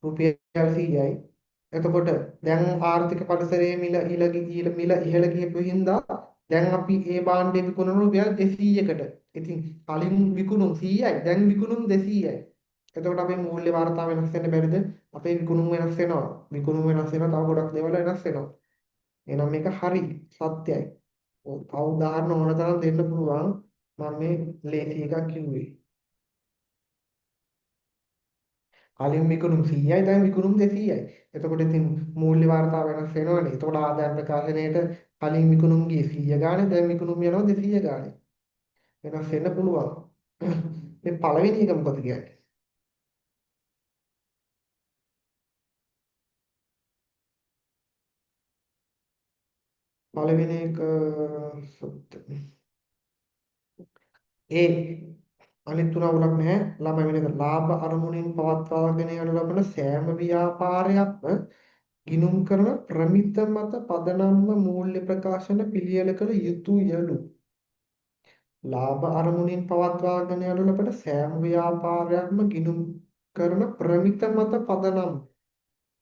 රුපියල් 100යි. එතකොට දැන් ආර්ථික පරිසරයේ මිල ඉහළ ගියපු හින්දා දැන් අපි ඒ භාණ්ඩය විකුණන රුපියල් 200කට. ඉතින් කලින් විකුණුම් 100යි දැන් විකුණුම් 200යි. එතකොට අපේ මූල්‍ය වාර්තාව වෙනස් වෙන්න බැරිද? අපේ විකුණුම් වෙනස් වෙනවා. විකුණුම් වෙනස් වෙනවා. තව ගොඩක් දේවල් වෙනස් වෙනවා. එහෙනම් මේක හරි සත්‍යයි. තව උදාහරණ ඕන තරම් දෙන්න පුළුවන්. මම මේ ලේසි එකක් කිව්වේ. කලින් විකුණුම් 100යි දැන් විකුණුම් 200යි. එතකොට ඉතින් මූල්‍ය වාර්තාව වෙනස් වෙනවනේ. එතකොට ආදායම් ප්‍රකාශනයේට කලින් විකුණුම් ගියේ 100 ගානේ දැන් විකුණුම් යනවා 200 ගානේ. වෙනස් වෙන්න පුළුවන්. මේ පළවෙනි එක මොකද කියන්නේ? පළවෙනි එක ඒ අනිත් තුන අවුලක් නැහැ. ළමයි වෙන එක ලාභ අරමුණින් පවත්වාගෙන යනු ලබන සෑම ව්‍යාපාරයක්ම ගිණුම් කරන ප්‍රමිත මත පදනම්ව මූල්‍ය ප්‍රකාශන පිළියෙල කළ යුතුයලු. ලාභ අරමුණින් පවත්වාගෙන යනු ලබන සෑම ව්‍යාපාරයක්ම ගිණුම් කරන ප්‍රමිත මත පදනම්.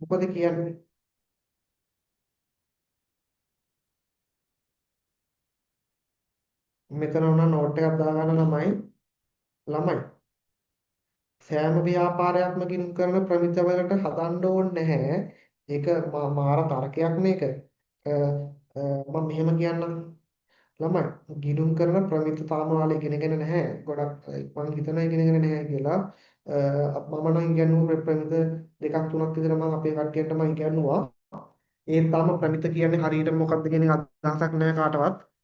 මොකද කියන්නේ? මෙතන උනා නෝට් එකක් දාගන්න ළමයි සෑම ව්‍යාපාරයක්ම ගිණුම් කරන ප්‍රමිතවලට හදන්න ඕනේ නැහැ. ඒක මාර තර්කයක් මේක. මම මෙහෙම කියන්නම්. ළමයි ගිණුම් කරන ප්‍රමිත තාම ඔයාලා ඉගෙනගෙන නැහැ. ගොඩක් මම හිතනවා ඉගෙනගෙන නැහැ කියලා. මම නම් ඉගෙනුව ප්‍රමිත දෙකක් තුනක් විතර මම අපේ කට්ටියට මම ඉගෙනුවා. ඒ තාම ප්‍රමිත කියන්නේ හරියට මොකක්ද කියන එක අදහසක් නැහැ කාටවත්.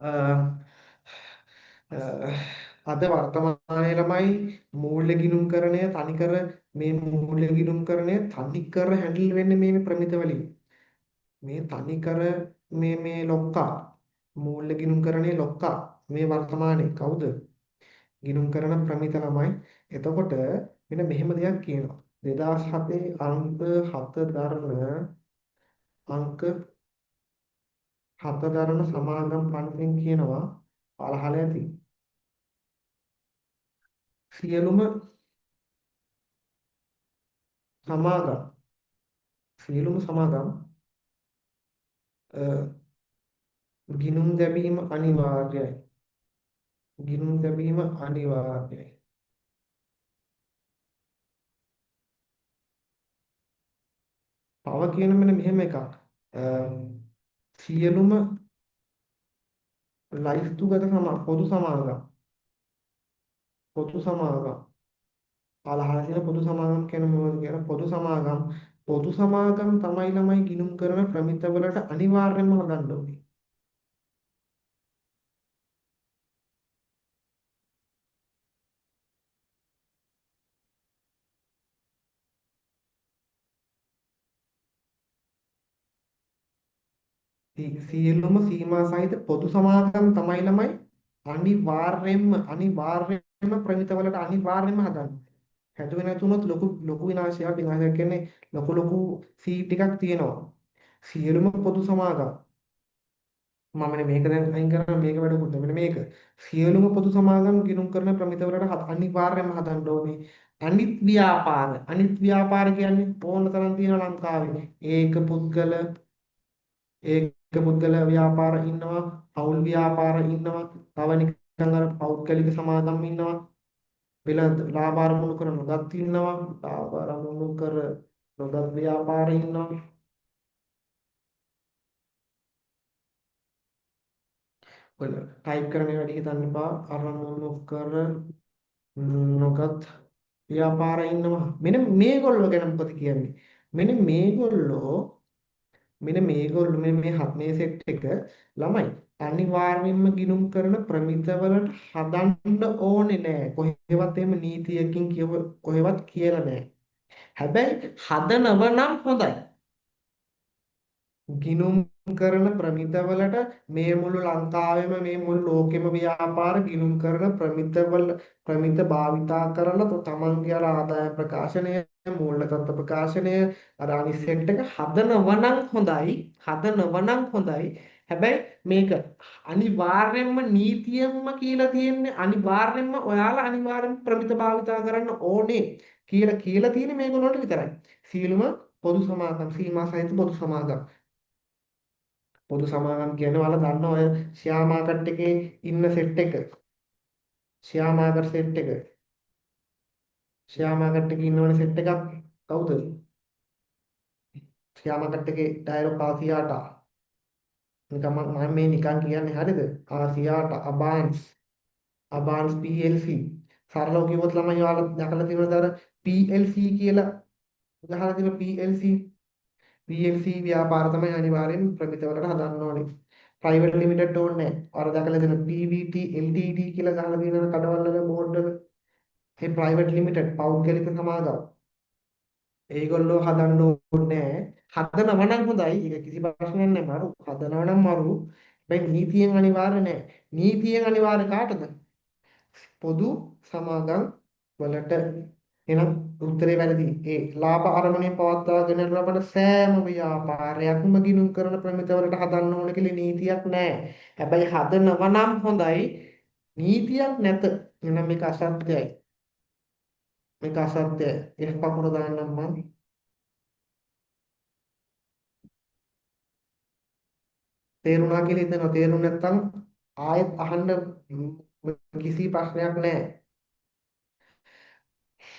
අ, අද වර්තමානයේ ළමයි මූල්‍ය ගිණුම්කරණය තනිකර මේ මූල්‍ය ගිණුම්කරණය තනිකර හැන්ඩල් වෙන්නේ මේ ප්‍රමිත වලින්. මේ තනිකර මේ ලොක්කා මූල්‍ය ගිණුම්කරණයේ ලොක්කා මේ වර්තමානයේ කවුද? ගිණුම් කරන ප්‍රමිත ළමයි. එතකොට මෙන්න මෙහෙම දෙයක් කියනවා. 2007 අංක 7 දරන අංක 7 දරන සමාගම් පන්තිෙන් කියනවා අහලා ඇති. සියලුම සමාගම් සියලුම සමාගම් ගිණුම් දැමීම අනිවාර්යයි. ගිණුම් දැමීම අනිවාර්යයි. තව කියන මෙන්න මෙහෙම එකක්. අ, සියලුම ලයිස්තුගත පොදු සමාගම් අහලා තියෙන පොදු සමාගම් කියන්නේ මොනවද කියලා පොදු සමාගම් තමයි ළමයි ගිණුම් කරන ප්‍රමිතවලට අනිවාර්යයෙන්ම හදන්න ඕනේ. සියලුම සීමා සහිත පොදු සමාගම් තමයි ළමයි අනිවාර්යයෙන්ම ප්‍රමිතවලට අනිවාර්යයෙන්ම හදන්න. හැදුවේ නැතුනොත් ලොකු ලොකු විනාශයක් කියන්නේ ලොකු සීට් ටිකක් තියෙනවා. සියලුම පොදු සමාගම් මම මේක දැන් අයින් කරා මේක වැඩකුත් මෙන්න මේක සියලුම පොදු සමාගම් ගිණුම් කරන ප්‍රමිතවලට අනිවාර්යයෙන්ම හදන්න ඕනේ. අනිත් ව්‍යාපාර කියන්නේ ඕන තරම් තියෙනවා ලංකාවේ. ඒක පුද්ගල ව්‍යාපාර ඉන්නවා, පෞල් ව්‍යාපාර ඉන්නවා, තව නිකන් අර පෞද්ගලික සමාගම් ඉන්නවා, වෙළඳ ලාභ අරමුණු කර නොගත් ඉන්නවා, ලාභ අරමුණු කර නොගත් ව්‍යාපාර ඉන්නවා. ඔය ටයිප් කරන වැඩි හිතන්න එපා. අරමුණු කර නොගත් ව්‍යාපාර ඉන්නවා. මෙන්න මේගොල්ලෝ ගැන මොකද කියන්නේ? මෙන්න මේගොල්ලෝ මේ සෙට් එක ළමයි අනිවාර්යයෙන්ම ගිණුම් කරන ප්‍රමිතවලට හදන්න ඕනේ නෑ. කොහෙවත් එහෙම නීතියකින් කොහෙවත් කියලා නෑ. හැබැයි හදනව නම් හොඳයි. ගිණුම් කරන ප්‍රමිතවලට මේ මුළු ලංකාවෙම මේ මුළු ලෝකෙම ව්‍යාපාර ගිණුම් කරන ප්‍රමිත භාවිතා කරලා තමන්ගේ අර ආදාය ප්‍රකාශනය මූල්‍ය තත්ත්ව ප්‍රකාශනය අර අනිත් සෙට් එක හදනව නම් හොඳයි හැබැයි මේක අනිවාර්යයෙන්ම නීතියෙන්ම කියලා තියෙන්නේ අනිවාර්යයෙන්ම ඔයාලා අනිවාර්යයෙන්ම ප්‍රමිත භාවිතා කරන්න ඕනේ කියලා තියෙන්නේ මේගොල්ලන්ට විතරයි සියලුම පොදු සමාගම් සීමා සහිත පොදු සමාගම් කියන්නේ ඔයාලා දන්න ඔය ෂෙයා මාකට් එකේ ඉන්න සෙට් එක ෂෙයා මාකට් සෙට් එක ෂෙයා මාකට් එකේ ඉන්නවනේ සෙට් එකක් කවුද ෂෙයා මාකට් එකේ ඩයලොග් ආසියාටා නිකන් මම මේ නිකන් කියන්නේ හරියද ආසියාටා අබාන්ස් PLC සරලව කිව්වොත් ළමයි ඔයාලා දැකලා තියෙනවද අර PLC කියලා ගහලා තියෙන PLC ව්‍යාපාර තමයි අනිවාර්යෙන් ප්‍රමිතවලට හදන්න ඕනේ. ප්‍රයිවට් ලිමිටඩ් ඕනේ නැහැ. අර දැකලා තියෙන PVT LTD කියලා ගහලා තියෙන කඩවල වල බෝඩ් වල ඒ ප්‍රයිවට් ලිමිටඩ් පෞද්ගලික සමාගම්. ඒගොල්ලෝ හදන්න ඕනේ නැහැ. හදනවා නම් හොඳයි. ඒක කිසි ප්‍රශ්නයක් නැහැ. මරු හදනවා නම් මරු. හැබැයි නීතියෙන් අනිවාර්ය නැහැ. නීතියෙන් අනිවාර්ය කාටද? පොදු සමාගම් වලට. එහෙනම් උත්තරේ වැරදි. ඒ ලාභ අරමුණේ පවත්වාගෙන ලබන සෑම ව්‍යාපාරයක්ම ගිණුම් කරන ප්‍රමිතවලට හදන්න ඕන කියලා නීතියක් නැහැ. හැබැයි හදනවා නම් හොඳයි. නීතියක් නැත. එහෙනම් මේක අසත්‍යයි. මේක අසත්‍යයි. ඒක පපුර දාන්නම් මම. තේරුණා කියලා හිතනවා. තේරුනේ නැත්නම් ආයෙත් අහන්න කිසි ප්‍රශ්නයක් නැහැ.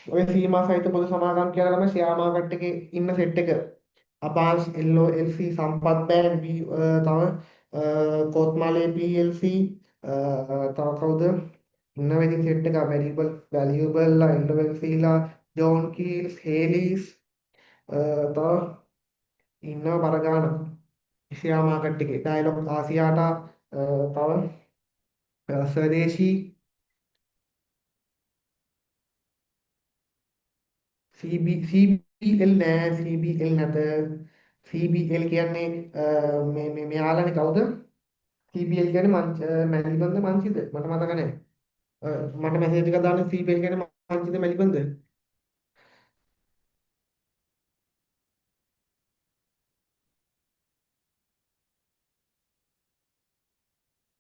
ඔය සීමා සහිත පොදු සමාගම් කියලා තමයි ෂෙයා මාකට් එකේ ඉන්න සෙට් එක. අපාස් LOLC සම්පත් බෑන්ක් තව කොත්මලේ PLC තව කවුද ඉන්නව ඉතින් සෙට් එක වැලියබල් ලා ඉන්ඩෝවෙල්සීලා ජෝන් කීල්ස් හේලිස් තව ඉන්නව බරගාන ෂෙයා මාකට් එකේ ඩයලොග් ආසියාටා තව ස්වදේශී CBL නෑ CBL නැත CBL කියන්නේ මේ මෙයාලනේ කවුද CBL කියන්නේ මැලිබන්ද මංචිද මට මතක නැහැ මට මැසේජ් එකක් දාන්න CBL කියන්නේ මංචිද මැලිබන්ද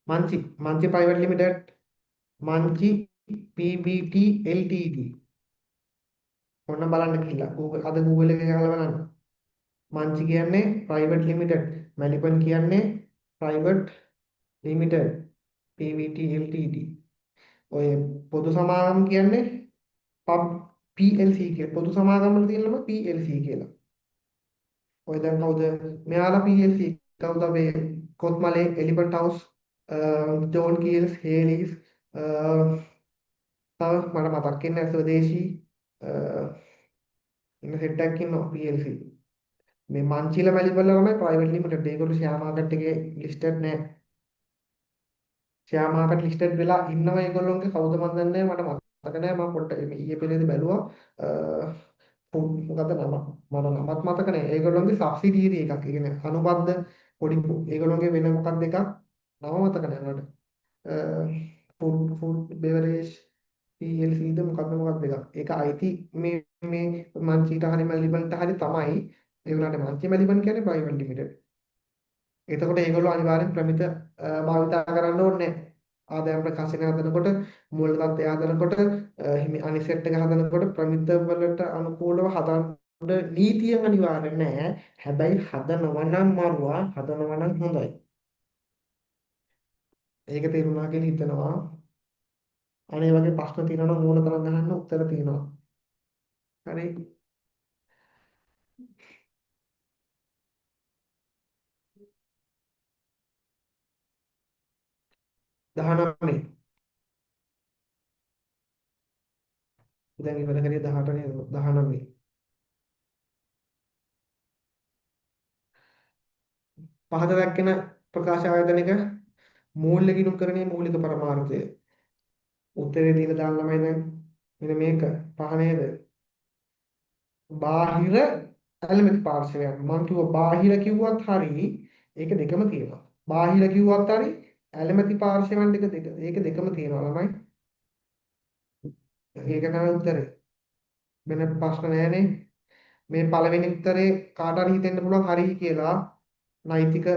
Munchee private limited Munchee PBT LTD ඔන්න බලන්න කියලා Google අද Google එකේ ගහලා බලන්න මංචි කියන්නේ ප්‍රයිවට් ලිමිටඩ් මැලිබන් කියන්නේ ප්‍රයිවට් ලිමිටඩ් PBT LTD ඔය පොදු සමාගම් කියන්නේ පබ් PLC කියලා. පොදු සමාගම් වල තියෙන නම PLC කියලා. ඔය දැන් කවුද? මෙයාලා PLC කවුද මේ Kotmale elephant house John Keells Hayleys තව මට මතක් වෙන්නේ නැහැ ස්වදේශී ඉන්න සෙට් එකක් ඉන්නවා PLC. මේ මංචිල මැලිබල තමයි ප්‍රයිවට් ලිමිටඩ්. ඒගොල්ලෝ ෂෙයා මාකට් එකේ ලිස්ටඩ් නැහැ. ෂෙයා මාකට් ලිස්ටඩ් වෙලා ඉන්නවා ඒගොල්ලෝගේ කවුද මන් දන්නේ නැහැ මට මතක නැහැ මම පොඩ්ඩක් ඊයේ පෙරේදී බැලුවා මොකද්ද නම මට නමත් මතක නැහැ ඒගොල්ලෝගේ සබ්සිඩියරි එකක් ඒ කියන්නේ අනුබද්ධ පොඩි ඒගොල්ලෝගේ වෙන මොකක්ද එකක් නම මතක නැහැ මට ෆුඩ් බෙවරේජ් PLC ද මොකක්ද එකක් ඒක අයිති මේ මංචිට හරි මැලිබන්ට හරි තමයි ඒ වුණාට මංචි මැලිබන් කියන්නේ ප්‍රයිවට් ලිමිටඩ් එතකොට ඒගොල්ලෝ අනිවාර්යෙන් ප්‍රමිත භාවිතා කරන්න ඕනේ ආදායම් ප්‍රකාශනය හදනකොට මූල්‍ය තත්ත්වය හදනකොට හිමි අනිසෙට් එක හදනකොට ප්‍රමිත වලට අනුකූලව හදන්න නීතිය අනිවාර්ය නැහැ. හැබැයි හදනවා නම් මරුවා හදනවා නම් හොඳයි. ඒක තේරුණා කියලා හිතනවා. අනේ වගේ ප්‍රශ්න තියෙනවා නම් ඕන තරම් අහන්න උත්තර තියෙනවා. හරි 19 දැන් ඉවර කරේ 18 නේද 19 පහත දැක්කෙන ප්‍රකාශ ආයතනික මූල්‍ය ගිණුම්කරණයේ මූලික පරමාර්ථය උත්තරේ දීලා දාන්න ළමයි දැන් මෙන්න මේක පහ නේද බාහිර ඇල්මැති පාර්ශවයන් මම කිව්වා බාහිර කිව්වත් හරි ඒක දෙකම තියෙනවා බාහිර කිව්වත් හරි ඇල්මැති පාර්ශවයන් දෙක ඒක දෙකම තියෙනවා ළමයි ඒක තමයි උත්තරේ වෙන ප්‍රශ්න නැහැනේ මේ පළවෙනි උත්තරේ කාට හරි හිතෙන්න පුළුවන් හරි කියලා නෛතික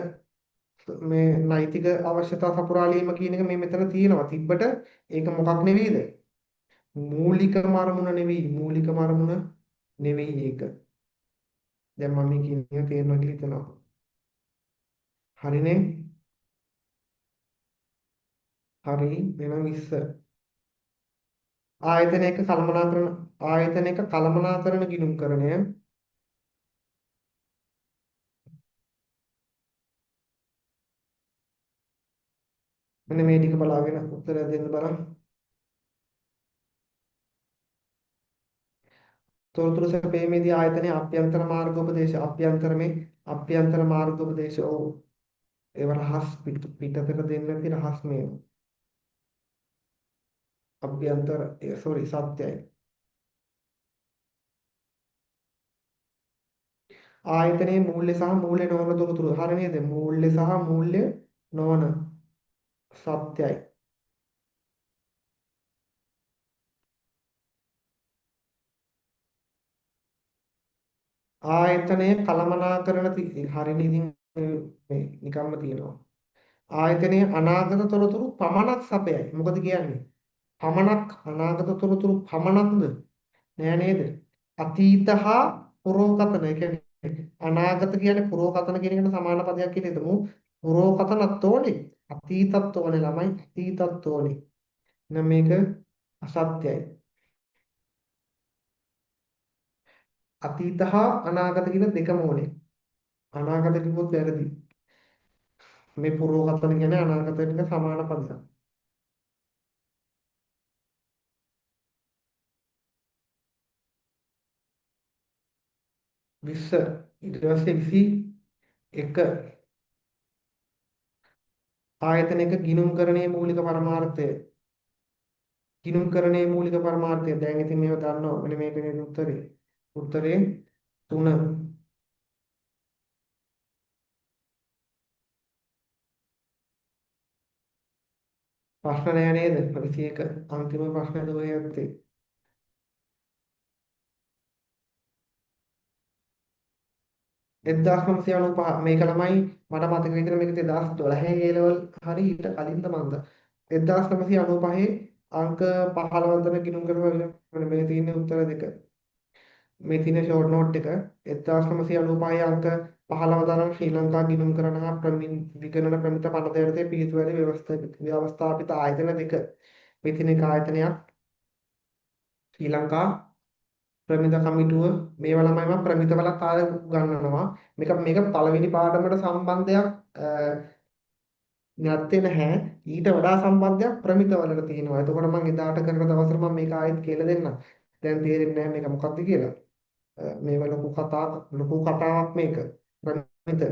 මේ නෛතික අවශ්‍යතා සපුරාලීම කියන එක මේ මෙතන තියෙනවා තිබ්බට ඒක මොකක් නෙවෙයිද මූලිකම අරමුණ නෙවෙයි මූලිකම අරමුණ නෙවෙයි ඒක දැන් මම මේ කියන්නේ තේරෙනවා කියලා හිතනවා හරිනේ හරි වෙනම් 20 ආයතනයක කළමනාකරණ ගිණුම්කරණය මෙන්න මේ ටික බලාගෙන උත්තර දෙන්න බලන්න තොරතුරු සැපීමේදී ආයතනයේ අභ්‍යන්තර මාර්ගෝපදේශ අභ්‍යන්තර මාර්ගෝපදේශ ඕ ඒව රහස් පිටතට දෙන්නේ නැති රහස් මේව අභ්‍යන්තර සෝරි සත්‍යයි ආයතනයේ මූල්‍ය සහ මූල්‍ය නොවන තොරතුරු. හරි නේද? මූල්‍ය සහ මූල්‍ය නොවන සත්‍යයි. ආයතනය කළමනාකරන හරිනේ ඉතින් මේ නිකම්ම තියෙනවා. ආයතනයේ අනාගත තොරතුරු පමණක් සපයයි. මොකද කියන්නේ? පමණක් අනාගත තොරතුරු පමණක්ද? නෑ නේද? අතීත හා පුරෝගතන. ඒ කියන්නේ අනාගත කියන්නේ පුරෝගතන කියන එකට සමාන පදයක් කියලා හිතමු. පුරෝගතනත් ඕනේ. අතීතත් ඕනේ ළමයි. අතීතත් ඕනේ. එහෙනම් මේක අසත්‍යයි. අතීත හා අනාගත කියන දෙකම ඕනේ. අනාගත කිව්වොත් වැරදි. මේ පුරෝගතන කියන්නේ අනාගතයට සමාන පදයක්. විස්ස ඊට පස්සේ 21 ආයතනයක ගිණුම්කරණයේ මූලික පරමාර්ථය. ගිණුම්කරණයේ මූලික පරමාර්ථය. දැන් ඉතින් මේව දන්නවා. මෙන්න මේක නේද උත්තරේ. උත්තරේ 3. ප්‍රශ්න නෑ නේද? 21 අන්තිම ප්‍රශ්නද ඔය ඇත්තේ. 1995 මේක ළමයි මට මතක විදිහට මේක 2012 A level හරි ඊට කලින්ද මන්ද 1995 අංක 15 වන ගිණුම් කරපුවා මේ තියෙන උත්තර දෙක මේ තියෙන ෂෝට් නෝට් එක 1995 අංක 15 දාන ශ්‍රී ලංකා ගිණුම් කරන හා විගණන ප්‍රමිත පනතයටතේ පිහිටු වැඩි ව්‍යවස්ථාපිත ආයතන දෙක මේ තියෙන එක ආයතනයක් ශ්‍රී ලංකා ප්‍රමිත කමිටුව මේවා ළමයි මම ප්‍රමිත වලත් ආය ගන්නනවා මේක පළවෙනි පාඩමට සම්බන්ධයක් නැත්තේ නැහැ ඊට වඩා සම්බන්ධයක් ප්‍රමිත වලට තියෙනවා එතකොට මම එදාට කරන දවසට මම මේක ආයෙත් කියලා දෙන්නම් දැන් තේරෙන්නේ නැහැ මේක මොකක්ද කියලා මේව ලොකු කතාවක් මේක ප්‍රමිත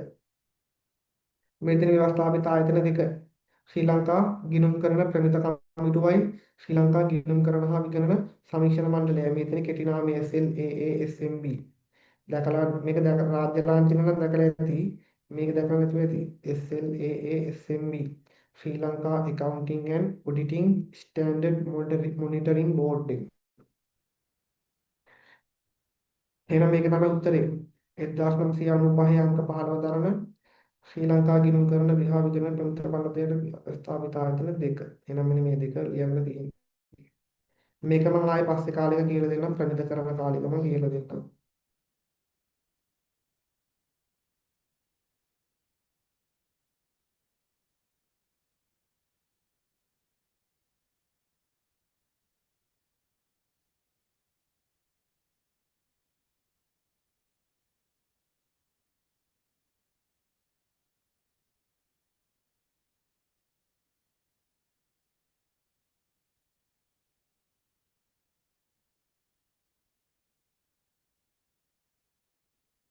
මෙතන ව්‍යවස්ථාපිත ආයතන දෙක ශ්‍රී ලංකා ගිණුම් කරන ප්‍රමිත කමිටුවයි ශ්‍රී ලංකා ගිණුම් කරන හා විගණන සමීක්ෂණ මණ්ඩලයයි මෙතන කෙටි නාමය SLAASMB දැකලා මේක දැක රාජ්‍ය ලාංඡන නම් දැකලා ඇති මේක දැකලා නැතුව ඇති SLAASMB Sri Lanka accounting and auditing standard monitoring board එක. එහෙනම් මේක තමයි උත්තරේ 1995 අංක 15 දරන ශ්‍රී ලංකා ගිණුම් කරන විහා විජන ප්‍රමුඛ පනතයට ස්ථාපිත ආයතන දෙක. එහෙනම් මෙන්න මේ දෙක ලියන්න තියෙනවා. මේක මම ආයේ පස්සේ කාලෙක කියලා දෙන්නම් ප්‍රමිත කරන කාලෙක මම කියලා දෙන්නම්.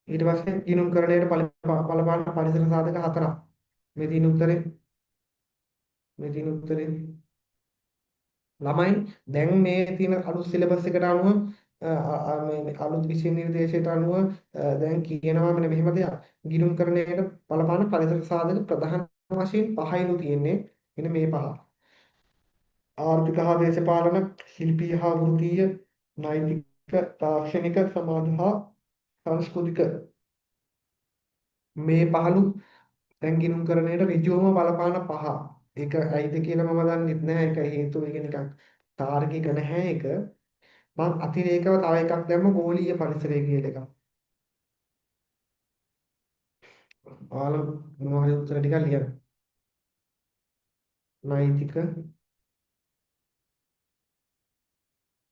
ඊට පස්සේ ගිණුම් කරණයට බලපාන පරිසර සාධක හතරක්. මේ තියෙන උත්තරේ මේ තියෙන උත්තරේ ළමයි දැන් මේ තියෙන අලුත් සිලබස් එකට අනුව මේ අලුත් විෂය නිර්දේශයට අනුව දැන් කියනවා මෙන්න මෙහෙම දෙයක්. ගිණුම් කරණයට බලපාන පරිසර සාධක ප්‍රධාන වශයෙන් පහයිලු තියෙන්නේ. මෙන්න මේ පහ. ආර්ථික හා දේශපාලන, ශිල්පීය හා වෘත්තීය, නෛතික, තාක්ෂණික, සමාජ හා සංස්කෘතික මේ පහළු දැන් ගිණුම් කරණයට ඍජුවම බලපාන පහ. ඒක ඇයිද කියලා මම දන්නේ නැහැ. ඒක හේතුව ඒක නිකන් තාර්කික නැහැ ඒක. මම අතිරේකව තව එකක් දැම්ම ගෝලීය පරිසරය කියලා එකක්. ඔයාලා මොනවා හරි උත්තර ටිකක් ලියන්න. නෛතික,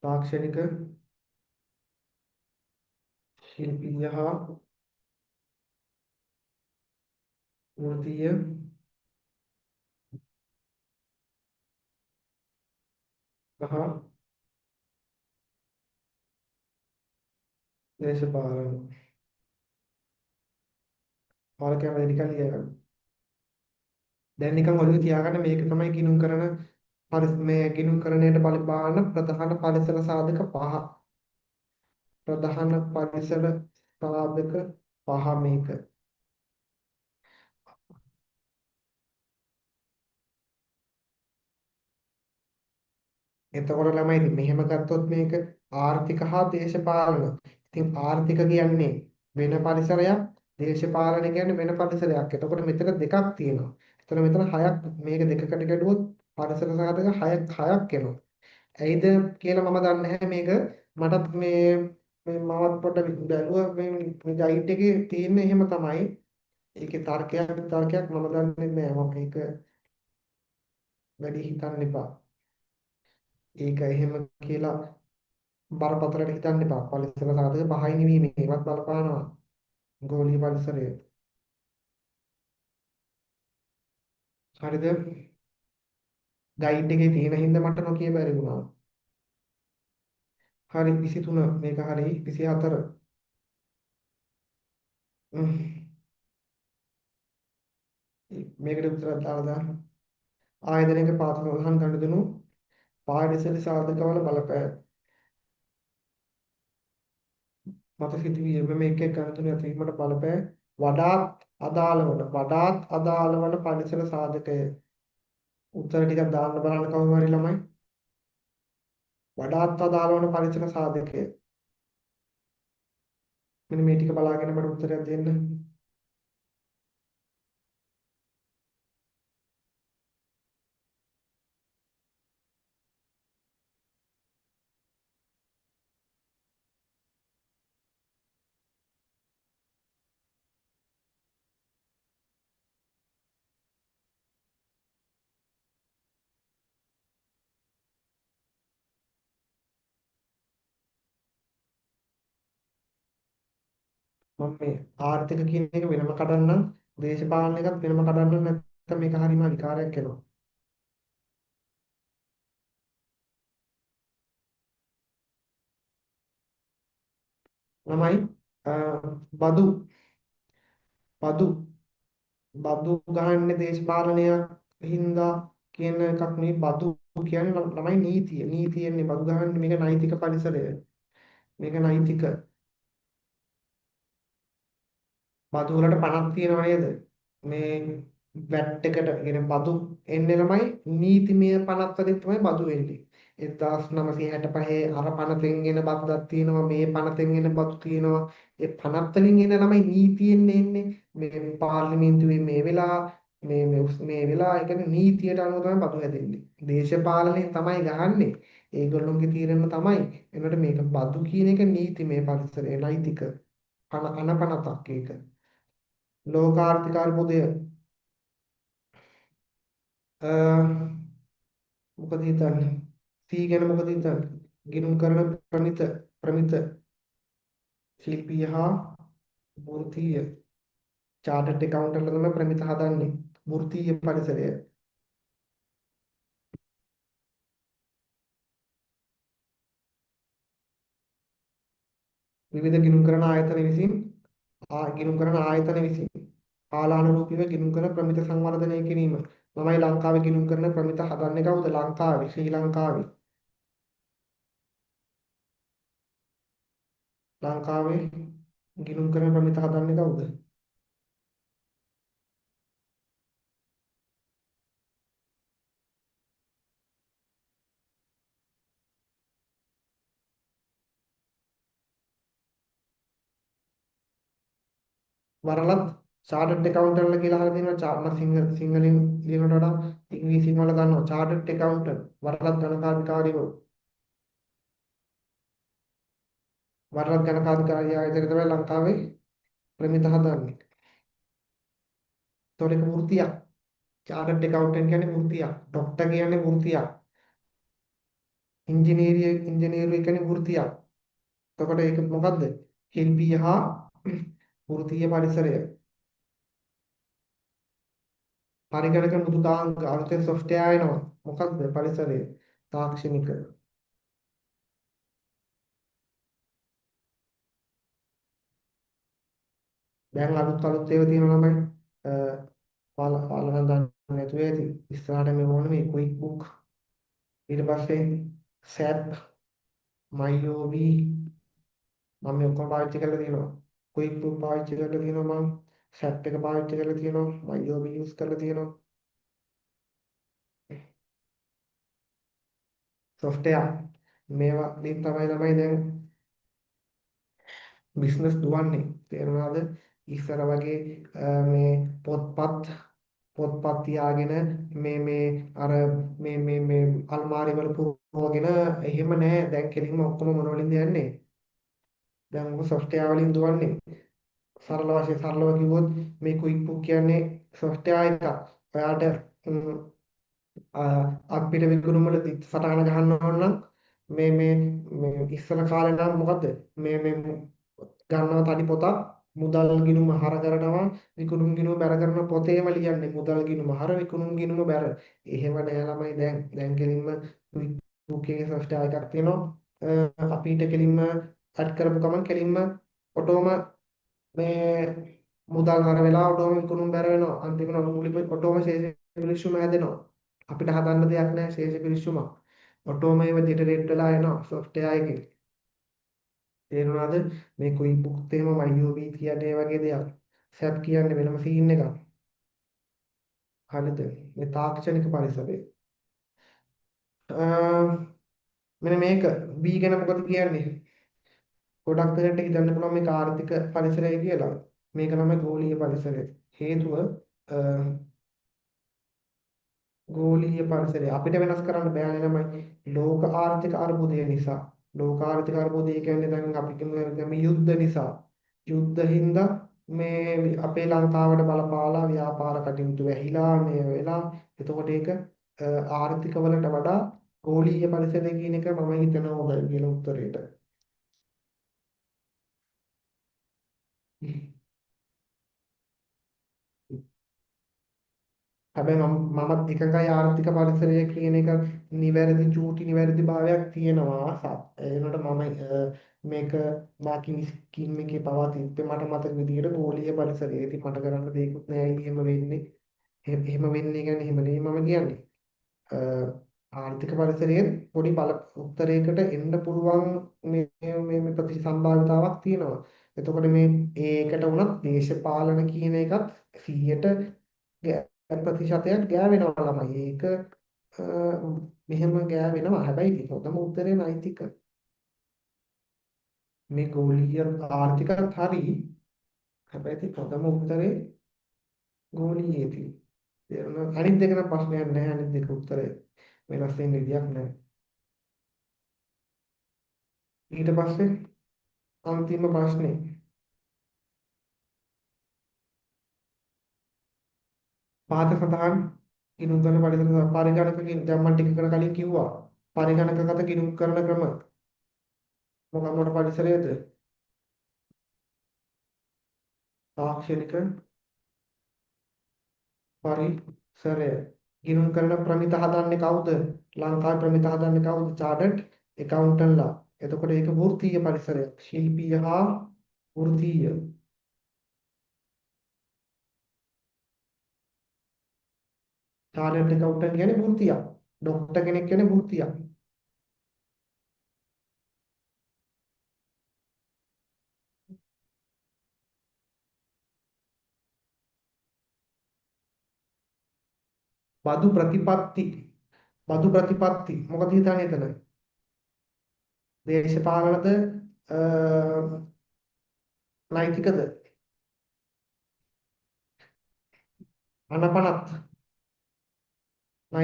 තාක්ෂණික, ශිල්පීය හා වෘත්තීය සහ දේශපාලන. ඔයාලා කැමති ටිකක් ලියගන්න. දැන් නිකන් ඔළුවේ තියාගන්න මේක තමයි ගිණුම් කරන මේ ගිණුම් කරණයට බලපාන ප්‍රධාන පරිසර සාධක පහ. ප්‍රධාන පරිසර සාධක පහ මේක. එතකොට ළමයි ඉතින් මෙහෙම ගත්තොත් මේක ආර්ථික හා දේශපාලන. ඉතින් ආර්ථික කියන්නේ වෙන පරිසරයක්, දේශපාලන කියන්නේ වෙන පරිසරයක්. එතකොට මෙතන දෙකක් තියෙනවා. එතකොට මෙතන හයක් මේක දෙකකට ගැඩුවොත් පරිසර සාධක හයක් එනවා. ඇයිද කියලා මම දන්නේ නැහැ මේක. මටත් මේ මමත් පොඩ්ඩක් බැලුවා මේ ගයිඩ් එකේ තියෙන එහෙම තමයි. ඒකේ තර්කයක් මම දන්නේ නැහැ. මම මේක වැඩි හිතන්න එපා. ඒක එහෙම කියලා බරපතලට හිතන්න එපා. පරිසර සාධක පහයි නෙවෙයි මේවත් බලපානවා. ගෝලීය පරිසරය. හරිද? ගයිඩ් එකේ තියෙන හින්දා මට නොකිය බැරි වුණා. හරි 23 මේක හරි 24. මේකට උත්තරයක් දාලා දාන්න. ආයතනයක පාත්‍ර ප්‍රධාන ගනුදෙනු පාරිසරික සාධකවල බලපෑම. මත සිදුවිය මේක ගනුදෙනු ඇතිවීමට බලපෑ වඩාත් අදාළ වන පරිසර සාධකය. උත්තර ටිකක් දාන්න බලන්න කවුරු හරි ළමයි. වඩාත් අදාළ වන පරිසර සාධකය. මෙන්න මේ ටික බලාගෙන මට උත්තරයක් දෙන්න. මම මේ ආර්ථික කියන එක වෙනම කඩන්නම් දේශපාලන එකත් වෙනම කඩන්නම් නැත්නම් මේක හරීම විකාරයක් වෙනවා. ළමයි අ, බදු බදු බදු ගහන්නේ දේශපාලනයක් හින්දා කියන එකක් නෙවෙයි බදු කියන්නේ ළමයි නීතියන්නේ බදු ගහන්නේ මේක නෛතික පරිසරය මේක නෛතික බදු වලට පණක් තියෙනව නේද මේ වැට් එකට කියන බදු එන්නේ ළමයි නීතිමය පණක් වලින් තමයි බදු එන්නේ 1965 අර පනතෙන් එන බද්දක් තියෙනවා මේ පනතෙන් එන බදු තියෙනවා ඒ පනත් වලින් එන ළමයි නීතියෙන් එන්නේ මේ පාර්ලිමේන්තුවේ මේ වෙලා ඒ කියන්නේ නීතියට අනුව තමයි බදු හැදෙන්නේ දේශපාලනයෙන් තමයි ගහන්නේ ඒගොල්ලොන්ගේ තීරණ තමයි එනකොට මේක බදු කියන එක නීතිමය පරිසරය නෛතික අනපනතක් ඒක ලෝකාර්ථික අර්බුදය අ, මොකද හිතන්නේ සී ගැන මොකද හිතන්නේ ගිණුම් කරන ප්‍රමිත ශිල්පීය හා වෘත්තීය චාර්ටර්ඩ් ඇකවුන්ටන්ට්ලා තමයි ප්‍රමිත හදන්නේ වෘත්තීය පරිසරය විවිධ ගිණුම් කරන ආයතන විසින් ගිණුම් කරන ආයතන විසින් කාලානුරූපීව ගිණුම් කරන ප්‍රමිත සංවර්ධනය කිරීම තමයි ලංකාවේ ගිණුම් කරන ප්‍රමිත හදන්නේ කවුද ලංකාවේ ශ්‍රී ලංකාවේ ගිණුම් කරන ප්‍රමිත හදන්නේ කවුද වරලත් චාර්ටර්ඩ් ඇකවුන්ටන්ට්ලා කියලා අහලා තියෙනවා සිංහලෙන් ලියනවට වඩා ඉංග්‍රීසියෙන් වල දන්නවා චාර්ටර්ඩ් ඇකවුන්ටන්ට් වරලත් ගණකාධිකාරීවරු වරලත් ගණකාධිකාරී ආයතනය තමයි ලංකාවේ ප්‍රමිත හදන්නේ. ඒතකොට ඒක වෘත්තියක්. චාර්ටර්ඩ් ඇකවුන්ටන්ට් කියන්නේ වෘත්තියක්. ડોක්ටර් කියන්නේ වෘත්තියක්. ඉංජිනේරු කියන්නේ වෘත්තියක්. එතකොට ඒක මොකද්ද? ශිල්පීය හා වෘත්තීය පරිසරය. පරිගණක මෘදුකාංග අලුතෙන් සොෆ්ට්වෙයාර් එනවා. මොකක්ද පරිසරය? තාක්ෂණික. දැන් අලුත් ඒවා තියෙනවා ළමයි. පාලන ගන්න නැතුව ඇති. ඉස්සරහට මේ ඕනේ මේ ක්වික් බුක් ඊට පස්සේ සැප් මයිෝබි මම මේ ඔක්කොම පාවිච්චි කරලා තියෙනවා. ක්වික් බුක් පාවිච්චි කරලා තියෙනවා මම. සැප් එක පාවිච්චි කරලා තියෙනවා. YOB යූස් කරලා තියෙනවා. සොෆ්ට්වෙයාර් මේවා වලින් තමයි දැන් බිස්නස් දුවන්නේ. තේරුණාද? ඉස්සර වගේ මේ පොත්පත් තියාගෙන මේ අර මේ අල්මාරි වල පුරවගෙන එහෙම නෑ. දැන් කෙලින්ම ඔක්කොම මොන වලින්ද යන්නේ? දැන් මොකද සොෆ්ට්වෙයාර් වලින් දුවන්නේ. සරලව කිව්වොත් මේ ක්වික් බුක් කියන්නේ සොෆ්ට්වෙයාර් එකක්. ඔයාට අපිට විකුණුම් වල සටහන ගහන්න ඕන නම් මේ ඉස්සර කාලේ නම් මොකද්ද මේ ගන්නවා තනි පොතක් මුදල් ගිණුම හර කරනවා විකුණුම් ගිණුම බැර කරන පොතේම ලියන්නේ මුදල් ගිණුම හර විකුණුම් ගිණුම බැර. එහෙම නෑ ළමයි දැන් කෙලින්ම බුකේ සොෆ්ට්වෙයාර් එකක් තියෙනවා. අපිට කෙලින්ම ඇඩ් කරපු ගමන් කෙලින්ම ඔටෝම මේ මුදල් හර වෙලා ඔටෝම විකුණුම් බැර වෙනවා. අන්තිමට මූලික ඔටෝම ශේෂ පිලිස්සුම හැදෙනවා. අපිට හදන්න දෙයක් නැහැ ශේෂ පිලිස්සුමක්. ඔටෝම ඒව ජෙනරේට් වෙලා එනවා සොෆ්ට්වෙයාර් එකෙන්. තේරුණාද? මේ ක්වික් බුක්ස් එහෙම YOB කියන්නේ ඒ වගේ දෙයක්. සැප් කියන්නේ වෙනම සීන් එකක්. හරිද? මේ තාක්ෂණික පරිසරය. මෙන්න මේක B ගැන මොකද කියන්නේ? ගොඩක් දෙනෙක්ට හිතන්න පුළුවන් මේක ආර්ථික පරිසරය කියලා. මේක තමයි ගෝලීය පරිසරය. හේතුව ගෝලීය පරිසරය අපිට වෙනස් කරන්න බෑනේ ළමයි. ලෝක ආර්ථික අර්බුදය නිසා. ලෝක ආර්ථික අර්බුදය කියන්නේ දැන් අපි කියමු මේ යුද්ධ නිසා. යුද්ධ හින්දා මේ අපේ ලංකාවට බලපාලා ව්‍යාපාර කටයුතු වැහිලා මේ වෙලා. එතකොට ඒක ආර්ථික වලට වඩා ගෝලීය පරිසරය කියන එක මම හිතනවා හොඳයි කියලා උත්තරේට. හැබැයි මමත් එකඟයි ආර්ථික පරිසරය කියන එක නිවැරදි චූටි නිවැරදි භාවයක් තියෙනවා. ඒනොට මම මේක මාකින් ස්කීම් එකේ පවා තිබ්බේ මට මතක විදිහට ගෝලීය පරිසරය. ඉතින් මට කරන්න දෙයක්වත් නැහැ එහෙම වෙන්නේ. එහෙම වෙන්නේ කියන්නේ එහෙම නෙවෙයි මම කියන්නේ. ආර්ථික පරිසරයෙන් පොඩි බල උත්තරයකට එන්න පුළුවන් මේ ප්‍රතිසම්භාවිතාවක් තියෙනවා. එතකොට මේ ඒකට උනත් දේශපාලන කියන එකත් 100ට ප්‍රතිශතයක් ගෑවෙනවා ළමයි. ඒක මෙහෙම ගෑවෙනවා. හැබැයි හොඳම උත්තරේ නෛතික. මේ ගෝලීය ආර්ථිකත් හරි. හැබැයි ඉතින් හොඳම උත්තරේ ගෝලීයේදී. අනිත් දෙක නම් ප්‍රශ්නයක් නැහැ. අනිත් දෙක උත්තරේ වෙනස් වෙන්න විදියක් නැහැ. ඊට පස්සේ අන්තිම ප්‍රශ්නේ පහත සඳහන් ගිණුම් කරන පරිසර පරිගණක දැන් මම ටිකකට කලින් කිව්වා. පරිගණකගත ගිණුම් කරන ක්‍රම මොන පරිසරයේද? තාක්ෂණික පරිසරය. ගිණුම් කරන ප්‍රමිත හදන්නේ කවුද? ලංකාවේ ප්‍රමිත හදන්නේ කවුද? චාර්ටර්ඩ් ඇකවුන්ටන්ට්ලා. එතකොට ඒක වෘත්තීය පරිසරයක්. ශිල්පීය හා වෘත්තීය. චාර්ටර්ඩ් ඇකවුන්ටන්ට් කියන්නේ වෘත්තියක්. ડોක්ටර් කෙනෙක් කියන්නේ වෘත්තියක්. බදු ප්‍රතිපත්ති. බදු ප්‍රතිපත්ති. මොකද හිතන්නේ එතන? දේශපාලනද නෛතිකද? අනපනත්